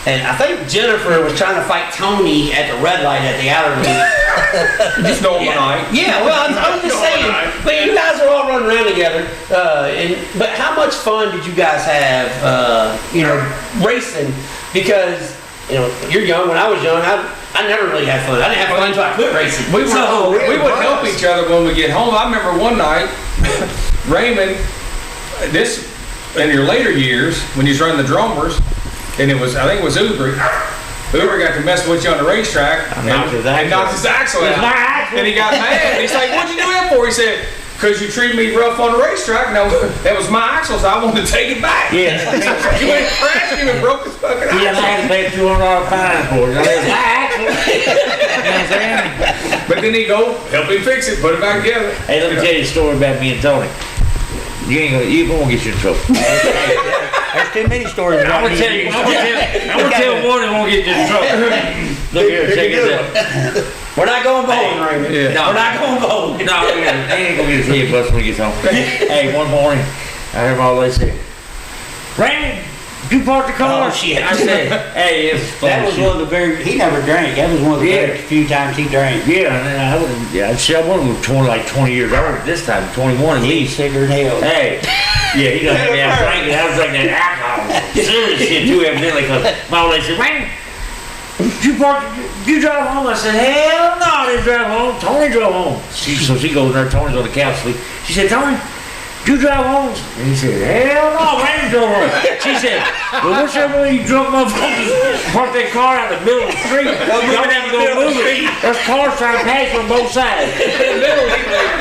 and I think Jennifer was trying to fight Tony at the red light at the outer loop. Just normal night. Yeah, well, I'm just saying. But you guys are all running around together. But how much fun did you guys have, racing? Because, you know, you're young. When I was young, I never really had fun. I didn't have fun until I quit racing. We would help each other when we get home. I remember one night, Raymond, this in your later years when you was running the Dromers, and I think it was Uber. Uber got to mess with you on the racetrack and knocked his axle out. And he got mad. He's like, "What'd you do that for?" He said, "Because you treated me rough on the racetrack. Now that was my axle, so I wanted to take it back." Yeah. You went and crashed him and broke his fucking axle. Yeah, I had to pay $200 fine for it. That was my axle. You know what I'm saying? But then he go help him fix it, put it back together. Hey, let me tell you a story about me and Tony. You won't get you in trouble. There's too many stories I'm about gonna tell you. I'm gonna tell one that won't get you in trouble. Look here, check this out. We're not going bowling, Raymond. Yeah. No. We're not going bowling. No, they ain't gonna get his head bust when he gets home. Hey, one morning, I heard my old lady say, "Raymond, you parked the car." Oh, shit. I said, "Hey, it's fun." That was one of the he never drank. That was one of the very few times he drank. Yeah, and I wasn't 20 years old at this time, 21 at least. Sicker than hell. Hey, yeah, he done had me out drinking. I was drinking that alcohol. Serious shit too, evidently, because my old lady said, "Raymond, you drive home?" I said, "Hell no, I didn't drive home. Tony drove home." So she goes in there, Tony's on the couch sleep. She said, "Tony, you drive home?" And he said, "Hell no, Raymond drove home." She said, "Well, whichever way you drunk motherfuckers park that car out in the middle of the street, y'all have to go move it. There's cars trying to pass from both sides." In the middle,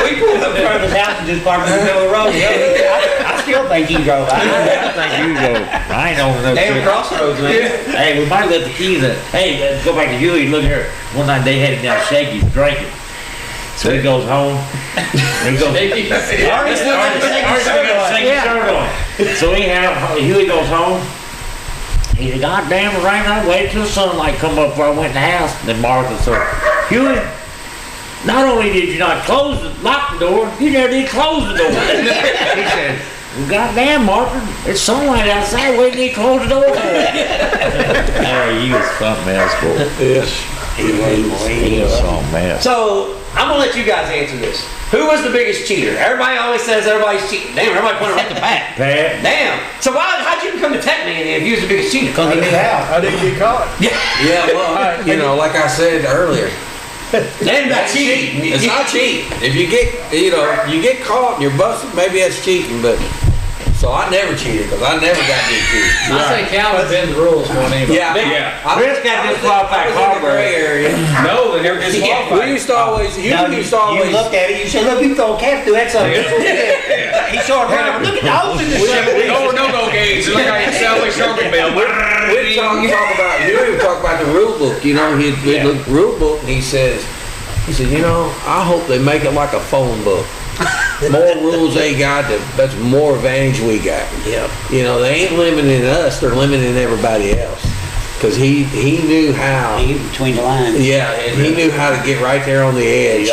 we pulled up in front of his house and just parked in the middle of the road. I still think he drove. I think you drove. I ain't on enough. Damn crossroads, man. Hey, we might let the keys in. Hey, go back to Huey. Look here. One night they had him down Shaky's drinking. So he goes home. He goes. Artie's still got the Shaky shirt on. So Huey goes home. He said, "God damn it, Raymond, I waited till the sunlight come up before I went in the house." Then Martha said, "Huey, not only did you not lock the door, you never did close the door." He said, "Well, goddamn, Martha, it's sunlight outside. Why didn't he close the door?" Hey, he was something else, boy. Yes. He was something else. So, I'm going to let you guys answer this. Who was the biggest cheater? Everybody always says everybody's cheating. Damn, everybody pointed right to Pat. Pat. Damn. So how'd you become the tech man if you was the biggest cheater? Because he knew how. I didn't get caught. Yeah, well, you know, like I said earlier, Then that's cheating. it's not cheating. If you get caught and you're busted, maybe that's cheating, but so I never cheated because I never got cheated. I say Calvin bends the rules more than anybody. Yeah. Chris got disqualified gray area. No, they never disqualified. We used to always, You looked at it, you said, "Look, you throw a cap through that something." He saw it running. Look at the holes in the shit. No gauge. Look how you sell a sharpie bell. We talk about the rule book. You know, he'd look at the rule book and he said, "You know, I hope they make it like a phone book. More rules they got, that's more advantage we got. Yeah. You know, they ain't limiting us; they're limiting everybody else. Because he knew how. Between the lines. Yeah, and he knew how to get right there on the edge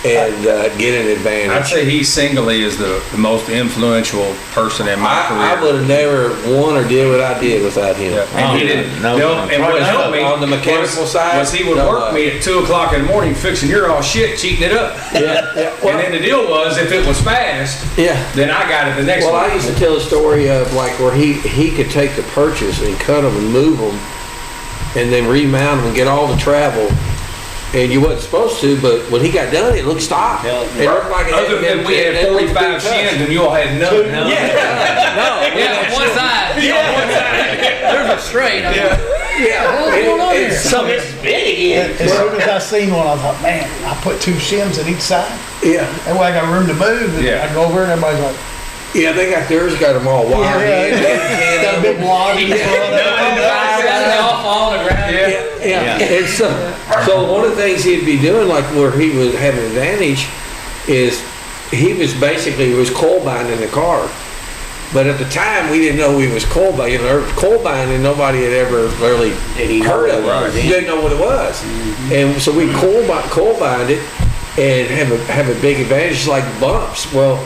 and get an advantage. I'd say he singly is the most influential person in my career. I would have never won or did what I did without him. Yeah. And he didn't. And what helped me on the mechanical side was he would work me at 2 o'clock in the morning fixing your all shit, cheating it up. Yeah. And then the deal was, if it was fast, then I got it the next Well, one. I used to tell a story of like where he could take the purchase and cut them and move them and then remount them and get all the travel and you wasn't supposed to, but when he got done, it looked stopped. It looked like it Other than we had 45 shins and you all had none. Yeah, one side. There's a straight. So it's big again. As soon as I seen one, I thought, man, I put 2 shims at each side. Yeah. That way I got room to move. And Yeah. I go over and everybody's like, Yeah, they got theirs, got them all wired in. got a big wad in the front. They all fall on the ground. Yeah. And so one of the things he'd be doing, like where he was having an advantage, is he was coal binding the car. But at the time, we didn't know he was coal binding. Coal binding, nobody had ever really heard of it. Didn't know what it was. And so we coal bind it and have a big advantage, like bumps. Well,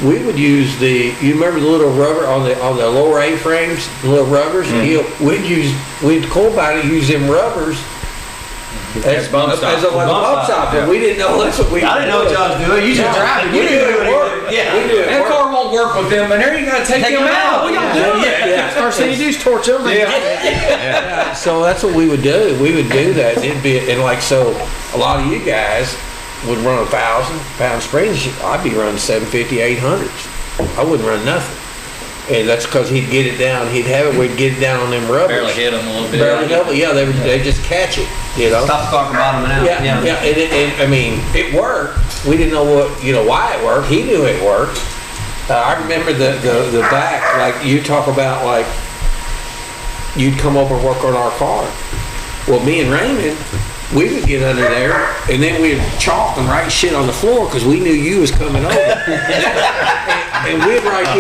we would use you remember the little rubber on the lower A-frames, the little rubbers? We'd coal bind it, use them rubbers as a bump stop. But we didn't know that's what we I didn't know what y'all was doing. You just drive it. We do it work. Yeah. We do it That work. car won't work with them, and there you gotta take them out. What y'all doing? First thing you do is torch them. So that's what we would do. We would do that. So a lot of you guys would run 1,000-pound springs. I'd be running 750, 800s. I wouldn't run nothing. And that's because he'd get it down. We'd get it down on them rubbers. Barely hit them a little bit. Barely hit them. Yeah, they just catch it, you know. Stop the car from bottoming out. Yeah. And I mean, it worked. We didn't know why it worked. He knew it worked. I remember the back, like you talk about, like you'd come over and work on our car. Well, me and Raymond, we would get under there, and then we'd chalk and write shit on the floor because we knew you was coming over. and we'd write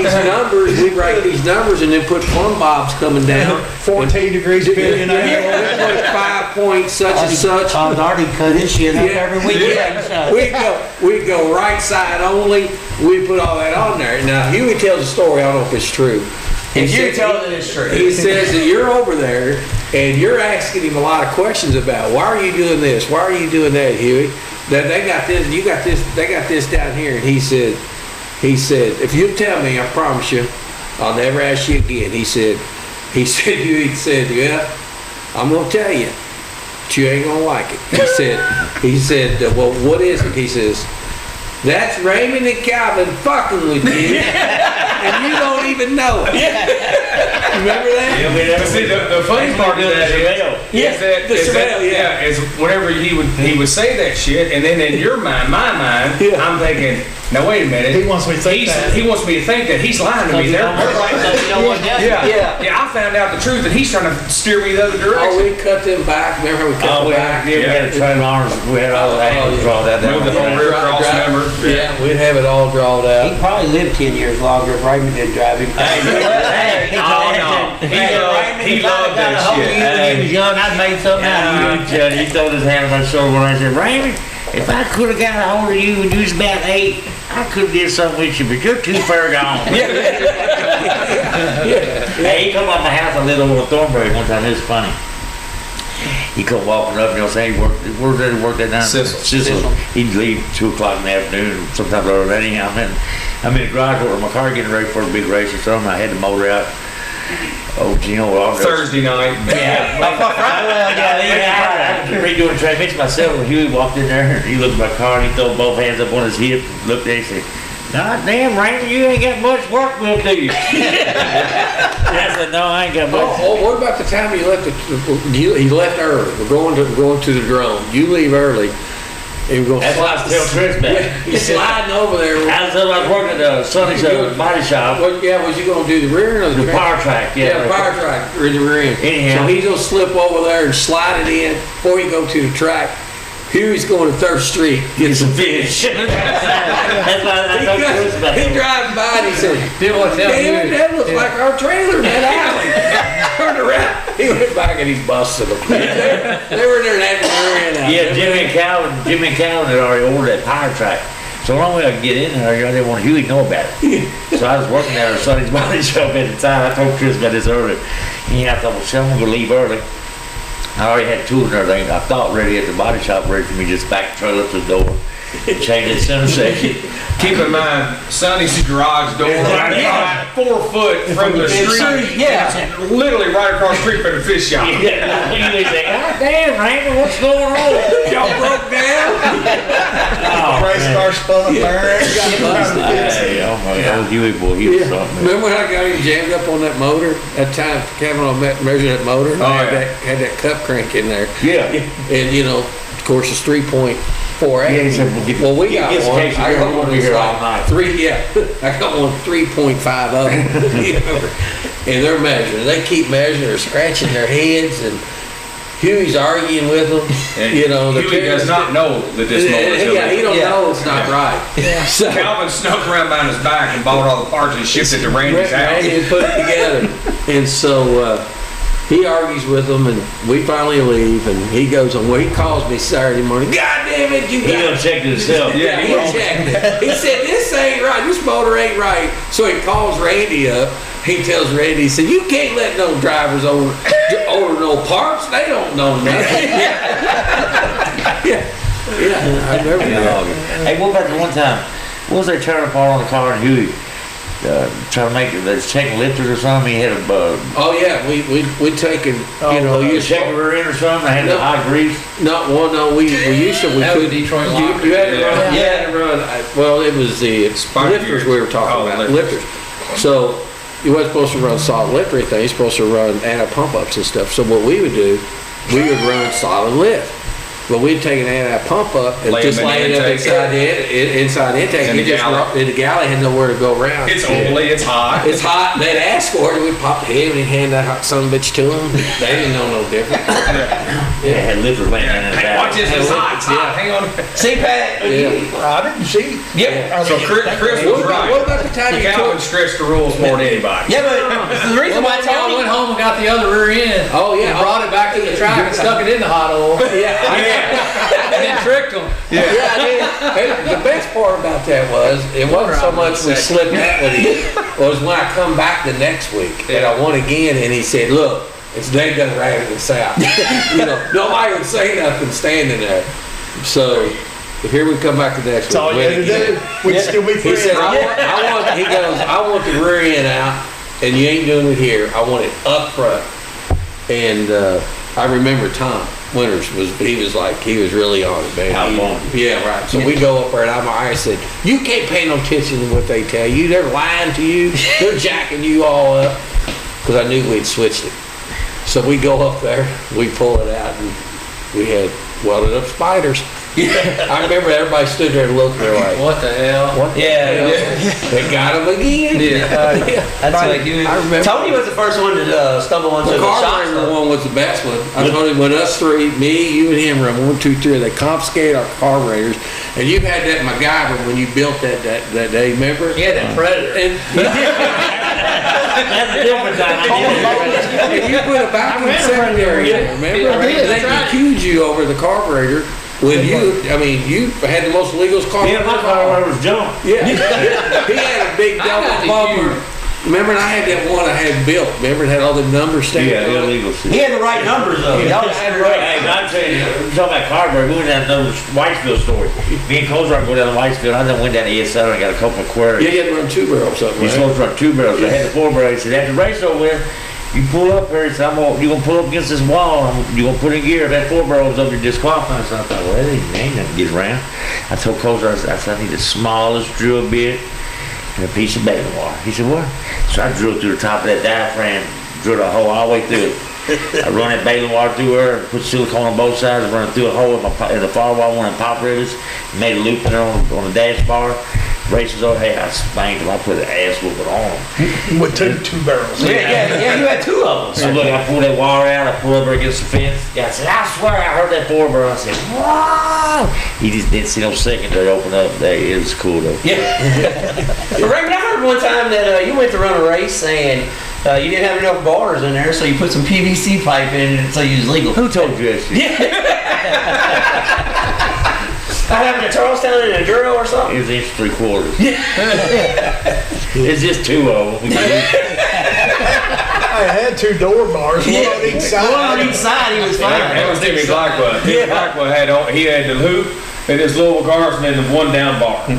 these numbers, and then put plumb bobs coming down. 14 degrees Fahrenheit. 5 point such and such. Artie cut his shit up every weekend. We'd go right side only. We'd put all that on there. Now, Huey tells a story, I don't know if it's true. If you're telling it, it's true. He says that you're over there and you're asking him a lot of questions about why are you doing this? Why are you doing that, Huey? That they got this, you got this, they got this down here. And he said, if you tell me, I promise you, I'll never ask you again. Huey said, yeah, I'm gonna tell you, but you ain't gonna like it. He said, well, what is it? He says, that's Raymond and Calvin fucking with you, and you don't even know it. Remember that? But see, the funny part of that is whenever he would say that shit, and then in your mind, my mind, I'm thinking, now wait a minute. He wants me to think that. He wants me to think that he's lying to me. I found out the truth, and he's trying to steer me the other direction. Oh, we cut them back. Remember how we cut them back? We had a train arms. We had all that draw that down. Move the whole rear cross member. Yeah, we'd have it all drawn out. He probably lived 10 years longer if Raymond didn't drive him. He loved that shit. When he was young, I made something out of you. He threw his hand on my shoulder when I said, Raymond, if I could have got a hold of you when you was about 8, I could have did something with you, but you're too far gone. Hey, he come up my house, I lived over Thornbury one time. It was funny. He come walking up and he'll say, where's that work that night? Sissel. He'd leave 2 o'clock in the afternoon, sometimes over that. Anyhow, I'm in the garage with my car getting ready for a big race or something. I had the motor out. Thursday night. Yeah. I was redoing the transmission myself when Huey walked in there and he looked at my car and he threw both hands up on his hip, looked at it and said, God damn, Raymond, you ain't got much work with, do you? I said, no, I ain't got much. Oh, what about the time you left? He left early. We're going to the drone. You leave early. And we're going That's why I tell Chris back. He's sliding over there. I was working at Sonny's body shop. Was you going to do the rear end or The power track, Yeah, the power track in the rear end. Anyhow. So he's going to slip over there and slide it in before you go to the track. Huey's going to 3rd Street, get some fish. That's why I told Chris about He that. drives by and he said, Didn't want to tell damn, you. that looks like our trailer in that alley. Turned around. He went back and he busted them. They were in there and had the rear end out. Yeah, Jimmy and Calvin had already ordered that power track. So the only way I could get in there, I didn't want Huey to know about it. So I was working there at Sonny's body shop at the time. I told Chris about this earlier. And I thought, well, I'm going to leave early. I already had tools and everything. I thought ready at the body shop, ready for me to just back the trailer up to the door and change the center section. Keep in mind, Sonny's garage door, right 4 foot from the street. Yeah. It's literally right across the street from the fish shop. Yeah, you think, damn, Raymond, what's going on? Y'all broke down. Race car spun up there. Hey, oh my God, Huey boy, he was something. Remember when I got him jammed up on that motor? That time Kevin measured that motor. Oh, had yeah. that cup crank in there. Yeah. And of course, it's 3.48. Yeah, he said, Well, we got Just in one. case you I got won't one be that's here all like night. 3. Yeah, I got one 3.50. And they're measuring. They keep measuring. They're scratching their heads, and Huey's arguing with them. And the Huey does not know that this motor is Yeah, he don't Yeah. know it's not right. Yeah. So Calvin snuck around behind his back and bought all the parts and shipped it to Randy's house. Randy put it together. And so he argues with them, and we finally leave, and he goes on. Well, he calls me Saturday morning. God damn it, you He done got checked it himself. Yeah, he checked it. He said, this ain't right. This motor ain't right. So he calls Randy up. He tells Randy, he said, you can't let no drivers order no parts. They don't know nothing. Yeah, I remember that. Hey, what about the one time? What was they tearing apart on the car and Huey? Trying to make it, they're checking lifters or something. He had a Oh yeah, we taken you check the rear end or something. I had the high grease. No, we used to. We That was could. Detroit You Locker. had to run. Yeah. You had to run. Well, it was the Spike lifters gears. we were talking Oh, about. lifters. Lifters. So you weren't supposed to run solid lift or anything. You're supposed to run anti-pump ups and stuff. So what we would do, we would run solid lift. But we'd take an anti-pump up and Lay just them in lay it the up intake. inside the intake. In You the just galley. the galley had nowhere to go around. It's oily, it's hot. It's hot. They'd ask for it. We'd pop the head and hand that hot son of a bitch to them. They didn't know no different. They had lifters laying in the Hey, back. watch this, it's hot, it's hot. Hang on. CPAC. Yeah. I didn't see. Yep. So Chris was right. What about the time you Calvin took? stretched the rules more than anybody. Yeah, but the reason why I Tony went home and got the other rear end. Oh, yeah. And brought it back to the track and stuck it in the hot oil. Yeah, And then tricked them. I did. Hey, the best part about that was it wasn't so much we slipped out with him. It was when I come back the next week and I won again, and he said, "Look, it's they done ran in the south." Nobody would say nothing standing there. So here we come back the next week. That's all you had to do. We'd still be He friends. said, he goes, I want the rear end out, and you ain't doing it here. I want it up front. And I remember Tom Winters he was really on it, man. Yeah, right. So we go up there, and I said, you can't pay no attention to what they tell you. They're lying to you. They're jacking you all up. Because I knew we'd switched it. So we go up there, we pull it out, and we had welded up spiders. I remember everybody stood there and looked, they're like, What the hell? what the hell? They got him again. That's like I remember. Tony was the first one to stumble onto The the shop. carburetor one was the best one. I told him when us three, me, you, and him run 1, 2, 3, they confiscated our carburetors. And you had that MacGyver when you built that day, remember? He had that Predator. And That's a different time. and you put a vacuum secondary in there, remember? I did, And that's they right. accused you over the carburetor. When you had the most legal carburetor. Yeah, my car was junk. Yeah. He had a big double got the bumper. Remember, and I had that one I had built. Remember, it had all the numbers stamped Yeah, on it? illegal shit. He had the right numbers though. Y'all was Hey, I'm telling you, you're talking about carburetor. We went down to the Whitesville story. Me and Colesrock go down to Whitesville. I then went down to ESL and got a couple of queries. Yeah, you had to run 2 barrels something. You're supposed to run 2 barrels. I had the 4 barrels. He said, after the race over there, you pull up here. He said, you're going to pull up against this wall. You're going to put in gear. If that 4 barrels over, you're disqualified. So I thought, well, that ain't nothing to get around. I told Colesrock, I said, I need the smallest drill bit and a piece of baling wire. He said, what? So I drilled through the top of that diaphragm, drilled a hole all the way through it. I run that baling wire through her, put silicone on both sides, run it through a hole in the firewall, one of the pop rivets, made a loop in there on the dash bar. Races over, hey, I spanked him. I put an ass whooping on him. With two barrels. Yeah, you had 2 of them. So look, I pulled that wire out, I pulled over against the fence. Guy said, I swear I heard that 4 barrel. I said, wow. He just didn't see no secondary open up there. It was cool though. Yeah. But Raymond, I heard one time that you went to run a race and you didn't have enough bars in there, so you put some PVC pipe in it, so you was legal. Who told you that shit? I having a Charlestown and a drill or something. It was 1 3/4. It's just 2 of them. I had 2 door bars, one on each side. One on each side, he was fine. That was Jimmy Blackwell. Jimmy Blackwell he had the hoop, And there's Louisville cars and then the one down bar. And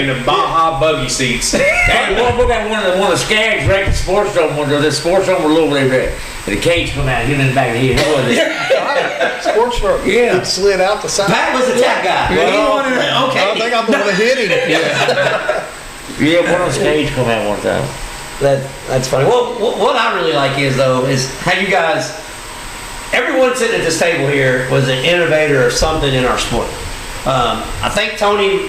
the Baja buggy seats. Hey, we got one of the Skags wrecked the sports dome. The sports dome were Louisville there. And the cage come out, him in the back of the head. What was it? Sports truck. Yeah. It slid out the side. Pat was the tech guy. Okay. I think I'm the one that hit him. Yeah, one of those Skags come out one time. That's funny. Well, what I really like is how you guys, everyone sitting at this table here was an innovator or something in our sport. I think Tony,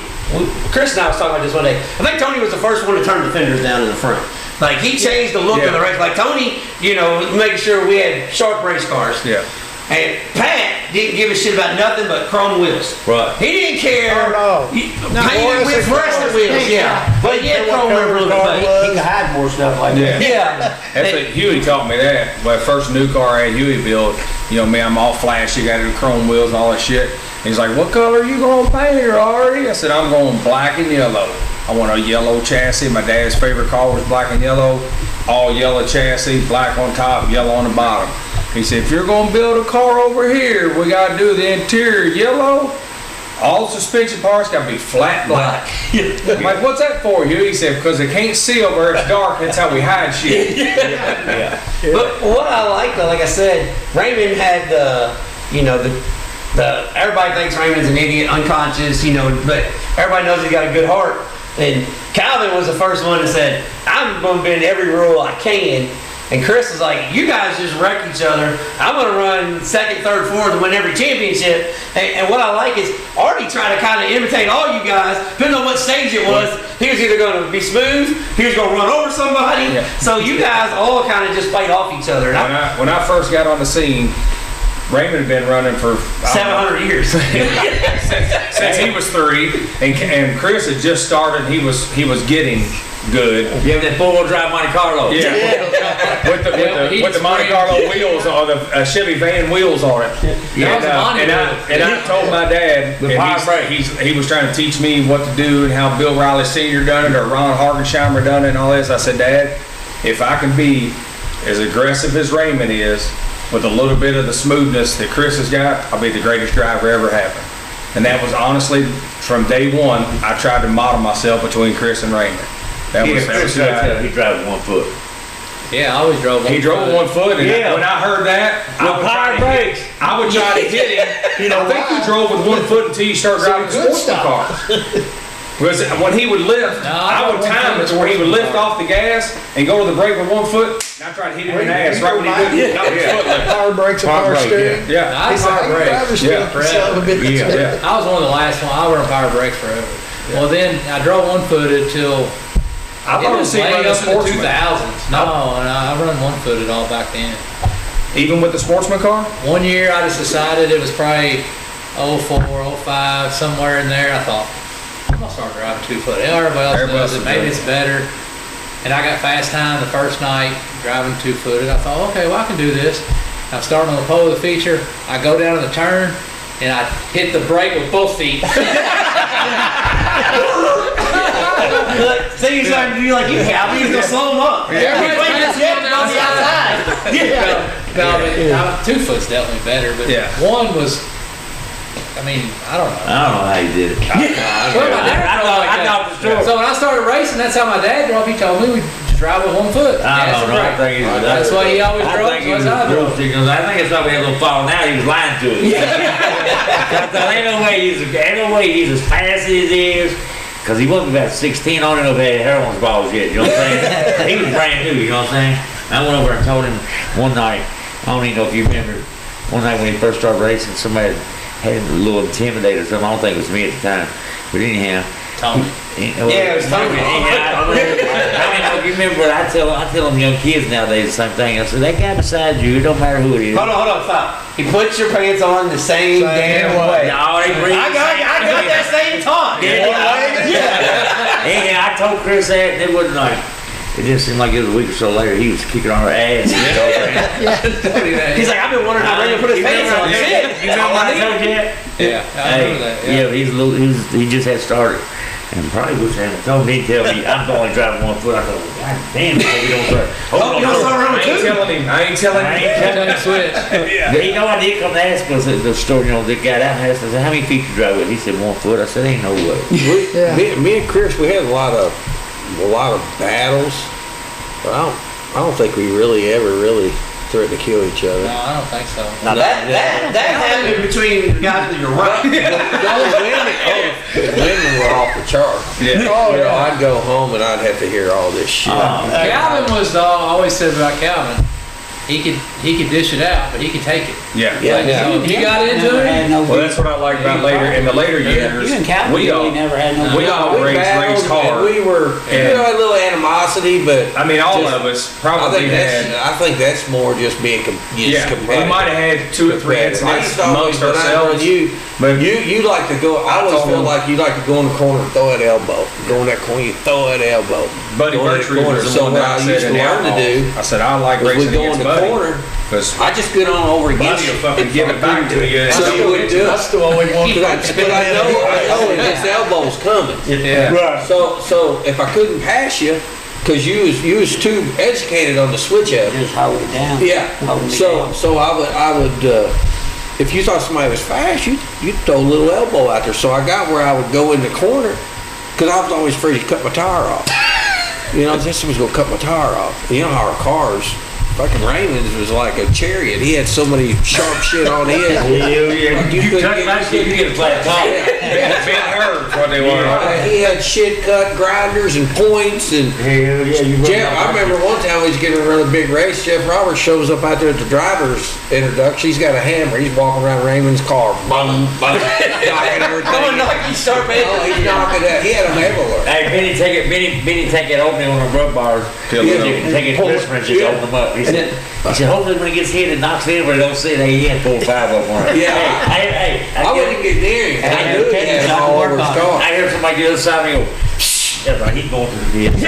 Chris and I was talking about this one day. I think Tony was the first one to turn the fenders down in the front. Like he changed the look of the race. Like Tony, making sure we had sharp race cars. Yeah. And Pat didn't give a shit about nothing but chrome wheels. Right. He didn't care. Oh, no. Painted with fluorescent wheels, yeah. But yeah, chrome wheels a little bit. He can hide more stuff like that. Yeah. That's what Huey taught me that. My first new car I had Huey built, me, I'm all flashy, got the chrome wheels and all that shit. And he's like, what color are you going to paint here, Artie? I said, I'm going black and yellow. I want a yellow chassis. My dad's favorite car was black and yellow. All yellow chassis, black on top, yellow on the bottom. He said, if you're going to build a car over here, we got to do the interior yellow. All suspension parts got to be flat black. I'm like, what's that for, Huey? He said, because they can't see over here. It's dark. That's how we hide shit. Yeah. But what I like, though, like I said, Raymond had everybody thinks Raymond's an idiot, unconscious, but everybody knows he's got a good heart. And Calvin was the first one that said, I'm going to bend every rule I can. And Chris is like, you guys just wreck each other. I'm going to run second, third, fourth and win every championship. And what I like is Artie tried to kind of imitate all you guys, depending on what stage it was. He was either going to be smooth, he was going to run over somebody. Yeah. So you guys all kind of just played off each other. When I first got on the scene, Raymond had been running for 700 years since he was 3, and Chris had just started. He was getting good. You have that 4-wheel drive Monte Carlo. Yeah, with the Monte Carlo wheels or the Chevy van wheels on it. Yeah, and I told my dad, he was trying to teach me what to do and how Bill Riley Sr. done it or Ron Hargensheimer done it and all this. I said, Dad, if I can be as aggressive as Raymond is, with a little bit of the smoothness that Chris has got, I'll be the greatest driver ever happened. And that was honestly, from day one, I tried to model myself between Chris and Raymond. He drives 1 foot. Yeah, I always drove 1 foot. He drove 1 foot, and when I heard that, I would try to hit him. I think you drove with 1 foot until you start driving sportsman cars. Because when he would lift, I would time it to where he would lift off the gas and go to the brake with 1 foot. And I tried to hit him in the ass right when he did it. Power brakes and power steering. Yeah. I power brakes. Yeah. I was one of the last ones. I run power brakes forever. Yeah. Well, then I drove 1-footed till I it was way up in the sportsman. 2000s. No, I run 1-footed all back then. Even with the sportsman car? 1 year, I just decided it was probably 04, 05, somewhere in there. I thought, I'm going to start driving 2-foot. Everybody else does it. Maybe it's better. And I got fast time the first night driving 2-footed. I thought, okay, well, I can do this. I'm starting on the pole of the feature. I go down to the turn, and I hit the brake with both feet. So you're starting to do like you have. You're going to slow them up. Everybody's on the outside. No, 2-foot's definitely better, but 1 was... I don't know. I don't know how you did it. I know the story. So when I started racing, that's how my dad drove. He told me we'd drive with 1 foot. I don't know. That's why he always drove. I think it's why we had a little falling out. He was lying to us. Ain't no way he's as fast as he is. Because he wasn't about 16 on it if he had heroin balls yet. You know what I'm saying? He was brand new. You know what I'm saying? I went over and told him one night. I don't even know if you remember. One night when he first started racing, somebody had a little intimidator or something. I don't think it was me at the time. But anyhow. Tony. Yeah, it was Tony. You remember, I tell them young kids nowadays the same thing. I said, that guy beside you, it don't matter who it is. Hold on, stop. He puts your pants on the same damn way. No, I got that same talk. Yeah, I told Chris that, and it wasn't like, it just seemed like it was a week or so later, he was kicking on her ass. He's like, I've been wondering how Raymond put his pants on. You remember what I told you? Yeah, I remember that. Yeah, he just had started. And probably wish I hadn't told me. He'd tell me, I'm only driving 1 foot. I thought, well, God damn, we don't start. I ain't telling him. Switch. You know, I did come to ask us at the store, the guy down there, I said, how many feet you drive with? He said, 1 foot. I said, ain't no way. Me and Chris, we had a lot of battles, but I don't think we ever threatened to kill each other. No, I don't think so. Now that happened between the guys that you're right. The women were off the chart. Yeah. I'd go home and I'd have to hear all this shit. Calvin was I always said about Calvin. He could dish it out, but he could take it. Yeah. Like, he got into it. Well, that's what I like about in the later years. You and Calvin we all never had no. We all raised hard. We were, had a little animosity, but I mean, all of us probably had. I think that's more just being competitive. We might have had 2 or 3 incidents amongst ourselves. But you like to go. I always felt like you like to go in the corner and throw that elbow. Go in that corner, you throw that elbow. Buddy Bertrand was the one that I said in the outlaw. I said I like racing against Buddy. Because I just get on over against Buddy will fucking give it back to you. So you wouldn't do it. That's the only one. But I know this elbow's coming. Yeah. Right. So if I couldn't pass you, because you was too educated on the switch up. Just hold it down. Yeah. So I would if you thought somebody was fast, you'd throw a little elbow out there. So I got where I would go in the corner, because I was always afraid to cut my tire off. This was gonna cut my tire off. You know how our cars. Fucking Raymond's was like a chariot. He had so many sharp shit on his. You touch my shit, you get a flat tire. Big herbs, what they want. He had shit cut grinders and points and. Jeff, I remember one time we was getting to run a big race. Jeff Roberts shows up out there at the driver's introduction. He's got a hammer. He's walking around Raymond's car, boom, boom, knocking everything. Come on, knock you sharp edges. Oh, he's knocking that. He had them everywhere. Hey, Benny, take that opening on the rub bars. Take it to this wrench, just open them up. He said, hopefully when it gets hit, it knocks it in, but it don't sit. He had 4 or 5 of them. Yeah. Hey, I wouldn't get near him. I knew he had all over his car. I heard somebody get the other side of me go, shh. Yeah, right, he's going to the vehicle.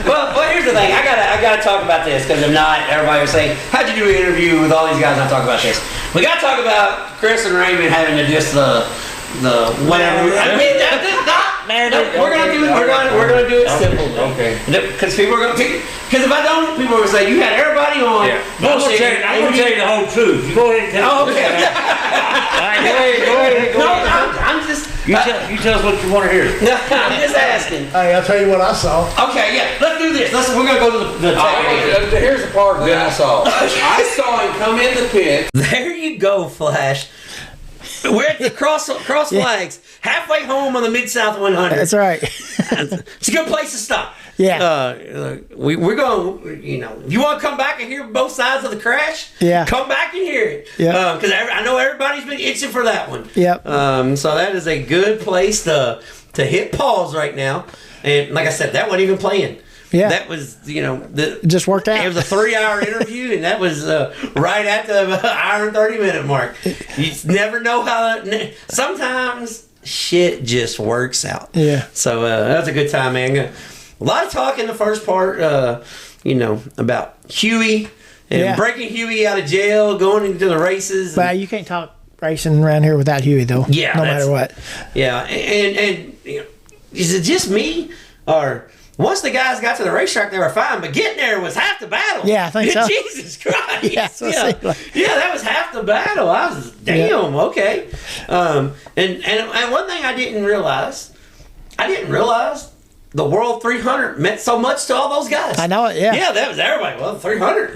Well, here's the thing. I gotta talk about this, because if not, everybody will say, "How'd you do an interview with all these guys?" And I talk about this. We gotta talk about Chris and Raymond having to just the whatever. I mean, that's not. Man, we're gonna do it simple. Okay. Because people are gonna pick. Because if I don't, people will say you had everybody on. Yeah. I'm gonna tell you the whole truth. You go ahead and tell. Oh, okay. Go ahead. No, I'm just. You tell us what you want to hear. No, I'm just asking. Hey, I'll tell you what I saw. Okay, yeah. Let's do this. We're gonna go to the Here's the part that I saw. I saw him come in the pit. There you go, Flash. We're at the cross flags, halfway home on the Mid-South 100. That's right. It's a good place to stop. Yeah. We're going, if you want to come back and hear both sides of the crash, come back and hear it. Yeah. Because I know everybody's been itching for that one. Yep. So that is a good place to hit pause right now. And like I said, that wasn't even playing. Yeah. That was, it just worked out. It was a 3-hour interview, and that was right at the hour and 30-minute mark. You never know how. Sometimes shit just works out. Yeah. So that was a good time, man. A lot of talk in the first part, about Huey and breaking Huey out of jail, going into the races. But you can't talk racing around here without Huey, though. Yeah. No matter what. Yeah. And is it just me, or... Once the guys got to the racetrack, they were fine, but getting there was half the battle. Yeah, I think so. Jesus Christ. Yeah, that was half the battle. I was, okay. And one thing I didn't realize the World 300 meant so much to all those guys. I know it, yeah. Yeah, that was everybody. Well, the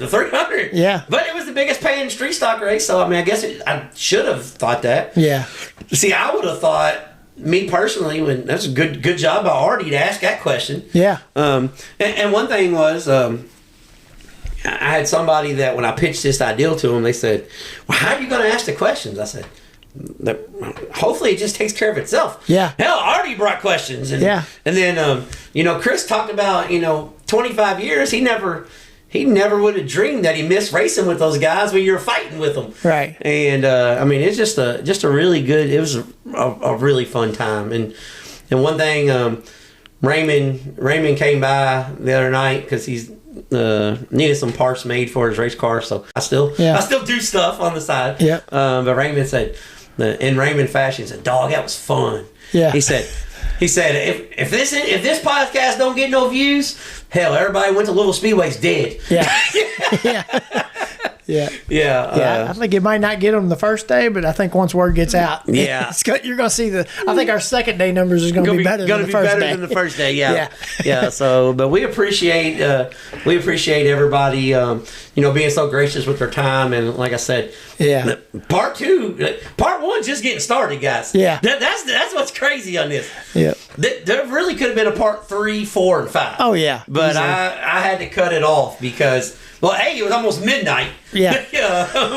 300. Yeah. But it was the biggest paying street stock race, so I guess I should have thought that. Yeah. See, I would have thought... Me personally, that's a good job by Artie to ask that question. Yeah. And one thing was, I had somebody that when I pitched this ideal to them, they said, "Well, how are you going to ask the questions?" I said, "Hopefully, it just takes care of itself." Yeah. Hell, Artie brought questions, and then Chris talked about 25 years. He never would have dreamed that he missed racing with those guys when you were fighting with them. Right. And it's just a really good. It was a really fun time. And one thing, Raymond came by the other night because he's needed some parts made for his race car. So I still do stuff on the side. Yeah. But Raymond said, in Raymond fashion, he said, "Dog, that was fun." Yeah. He said, He said, if this podcast don't get no views, hell, everybody went to Louisville Speedway's dead. Yeah. Yeah. I think it might not get them the first day, but I think once word gets out, yeah, you're going to see I think our second day numbers is going to be better than the first day. Yeah. So, but we appreciate everybody, being so gracious with their time, and like I said, part one just getting started, guys. Yeah, that's what's crazy on this. Yeah, there really could have been a part 3, 4, and 5. Oh yeah, but I had to cut it off because. Well, it was almost midnight. Yeah.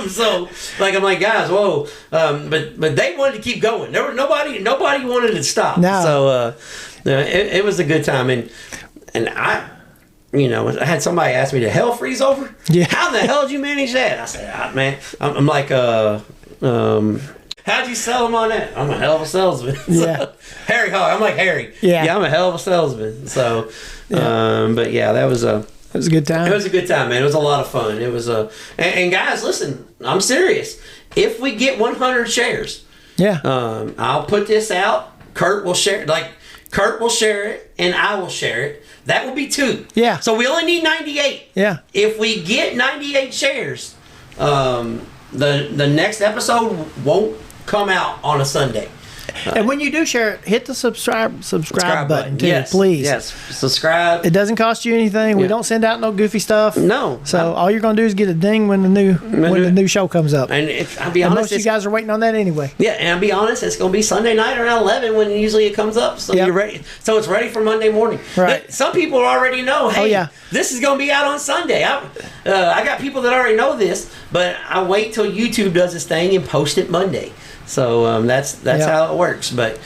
So, I'm like, guys, whoa. But they wanted to keep going. There was nobody wanted to stop. No. So, it was a good time. And I had somebody ask me, did hell freeze over? Yeah. How the hell did you manage that? I said, man, I'm like, how'd you sell them on that? I'm a hell of a salesman. Yeah. Harry Hogg. I'm like Harry. Yeah. I'm a hell of a salesman. So, but yeah, that was a... It was a good time. It was a good time, man. It was a lot of fun. It was and guys, listen, I'm serious. If we get 100 shares, I'll put this out. Kurt will share it, and I will share it. That will be 2. Yeah. So we only need 98. Yeah. If we get 98 shares, the next episode won't come out on a Sunday. And when you do share it, hit the subscribe button too, please. Yes, subscribe. It doesn't cost you anything. We don't send out no goofy stuff. No. So all you're gonna do is get a ding when the new show comes up. And I'll be honest, most of you guys are waiting on that anyway. Yeah, and I'll be honest, it's gonna be Sunday night around 11 when usually it comes up. So you're ready. So it's ready for Monday morning. Right. Some people already know. Hey, this is gonna be out on Sunday. I got people that already know this, but I wait till YouTube does its thing and post it Monday. So that's how it works. But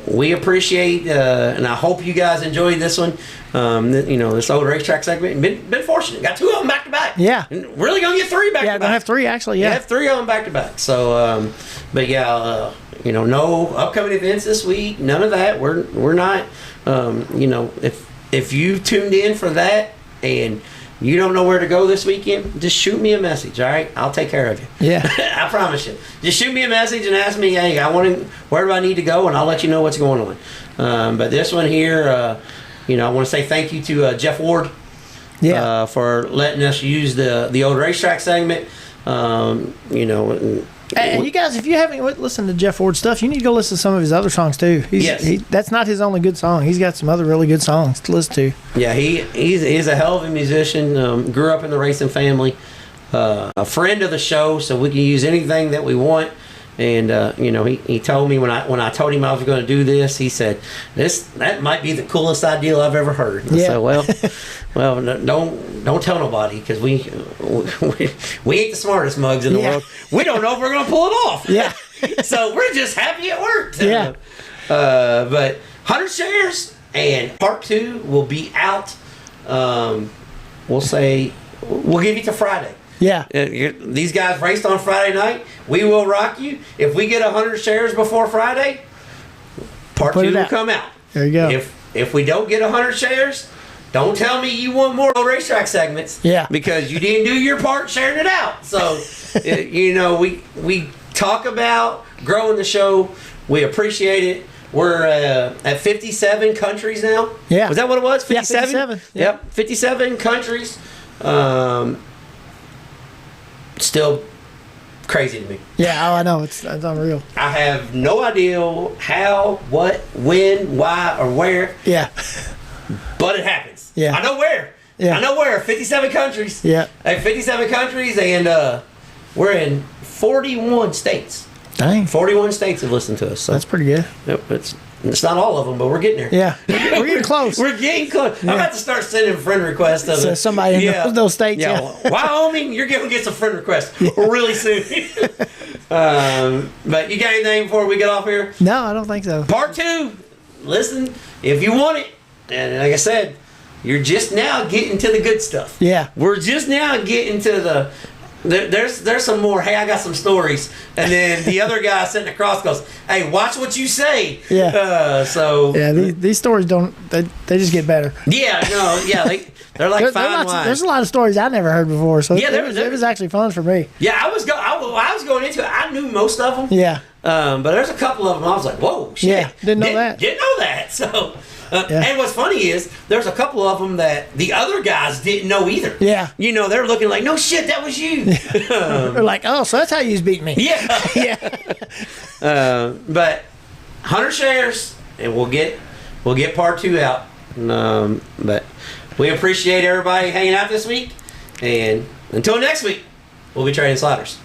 we appreciate and I hope you guys enjoyed this one. This old racetrack segment. Been fortunate. Got 2 of them back to back. Yeah. And really gonna get 3 back to back. Yeah, gonna have 3 actually. Yeah. You have 3 of them back to back. So, no upcoming events this week. None of that. We're not. If you tuned in for that and you don't know where to go this weekend, just shoot me a message, all right? I'll take care of you. Yeah. I promise you. Just shoot me a message and ask me, hey, where do I need to go, and I'll let you know what's going on. But this one here, I want to say thank you to Jeff Ward for letting us use the old racetrack segment. And you guys, if you haven't listened to Jeff Ward's stuff, you need to go listen to some of his other songs too. That's not his only good song. He's got some other really good songs to listen to. Yeah, he's a hell of a musician. Grew up in the racing family. A friend of the show, so we can use anything that we want. And he told me when I told him I was going to do this, he said that might be the coolest idea I've ever heard. And I said, well, don't tell nobody, because we ain't the smartest mugs in the world. We don't know if we're going to pull it off. Yeah. So we're just happy it worked. Yeah. But 100 shares and part 2 will be out. We'll give you to Friday. Yeah. These guys raced on Friday night. We will rock you. If we get 100 shares before Friday, part 2 will come out. There you go. If we don't get 100 shares, don't tell me you want more racetrack segments. Yeah. Because you didn't do your part sharing it out. So, we talk about growing the show. We appreciate it. We're at 57 countries now. Yeah. Was that what it was? 57? Yeah, 57. Yep. 57 countries. Still crazy to me. Yeah, I know. It's unreal. I have no idea how, what, when, why, or where. Yeah. But it happens. Yeah. I know where. Yeah. I know where. 57 countries. Yeah. 57 countries, and we're in 41 states. Dang. 41 states have listened to us. So that's pretty good. Yep, it's not all of them, but we're getting there. Yeah. We're getting close. We're getting close. Yeah. I'm about to start sending friend requests of somebody in those states. Yeah. Wyoming, you're going to get some friend requests really soon. But you got anything before we get off here? No, I don't think so. Part 2. Listen, if you want it, and like I said, you're just now getting to the good stuff. Yeah. We're just now getting to the... There's some more, hey, I got some stories. And then the other guy sitting across goes, hey, watch what you say. Yeah. These stories they just get better. Yeah, no, yeah, they're like fine wine. There's a lot of stories I never heard before, so yeah, it was actually fun for me. Yeah, I was going into it. I knew most of them. Yeah. But there's a couple of them I was like, whoa, shit. Yeah, didn't know that. Didn't know that. So, and what's funny is there's a couple of them that the other guys didn't know either. Yeah. You know, they're looking like, no shit, that was you. They're like, oh, so that's how you beat me. Yeah. Yeah. But 100 shares, and we'll get part 2 out. But we appreciate everybody hanging out this week. And until next week, we'll be trading sliders.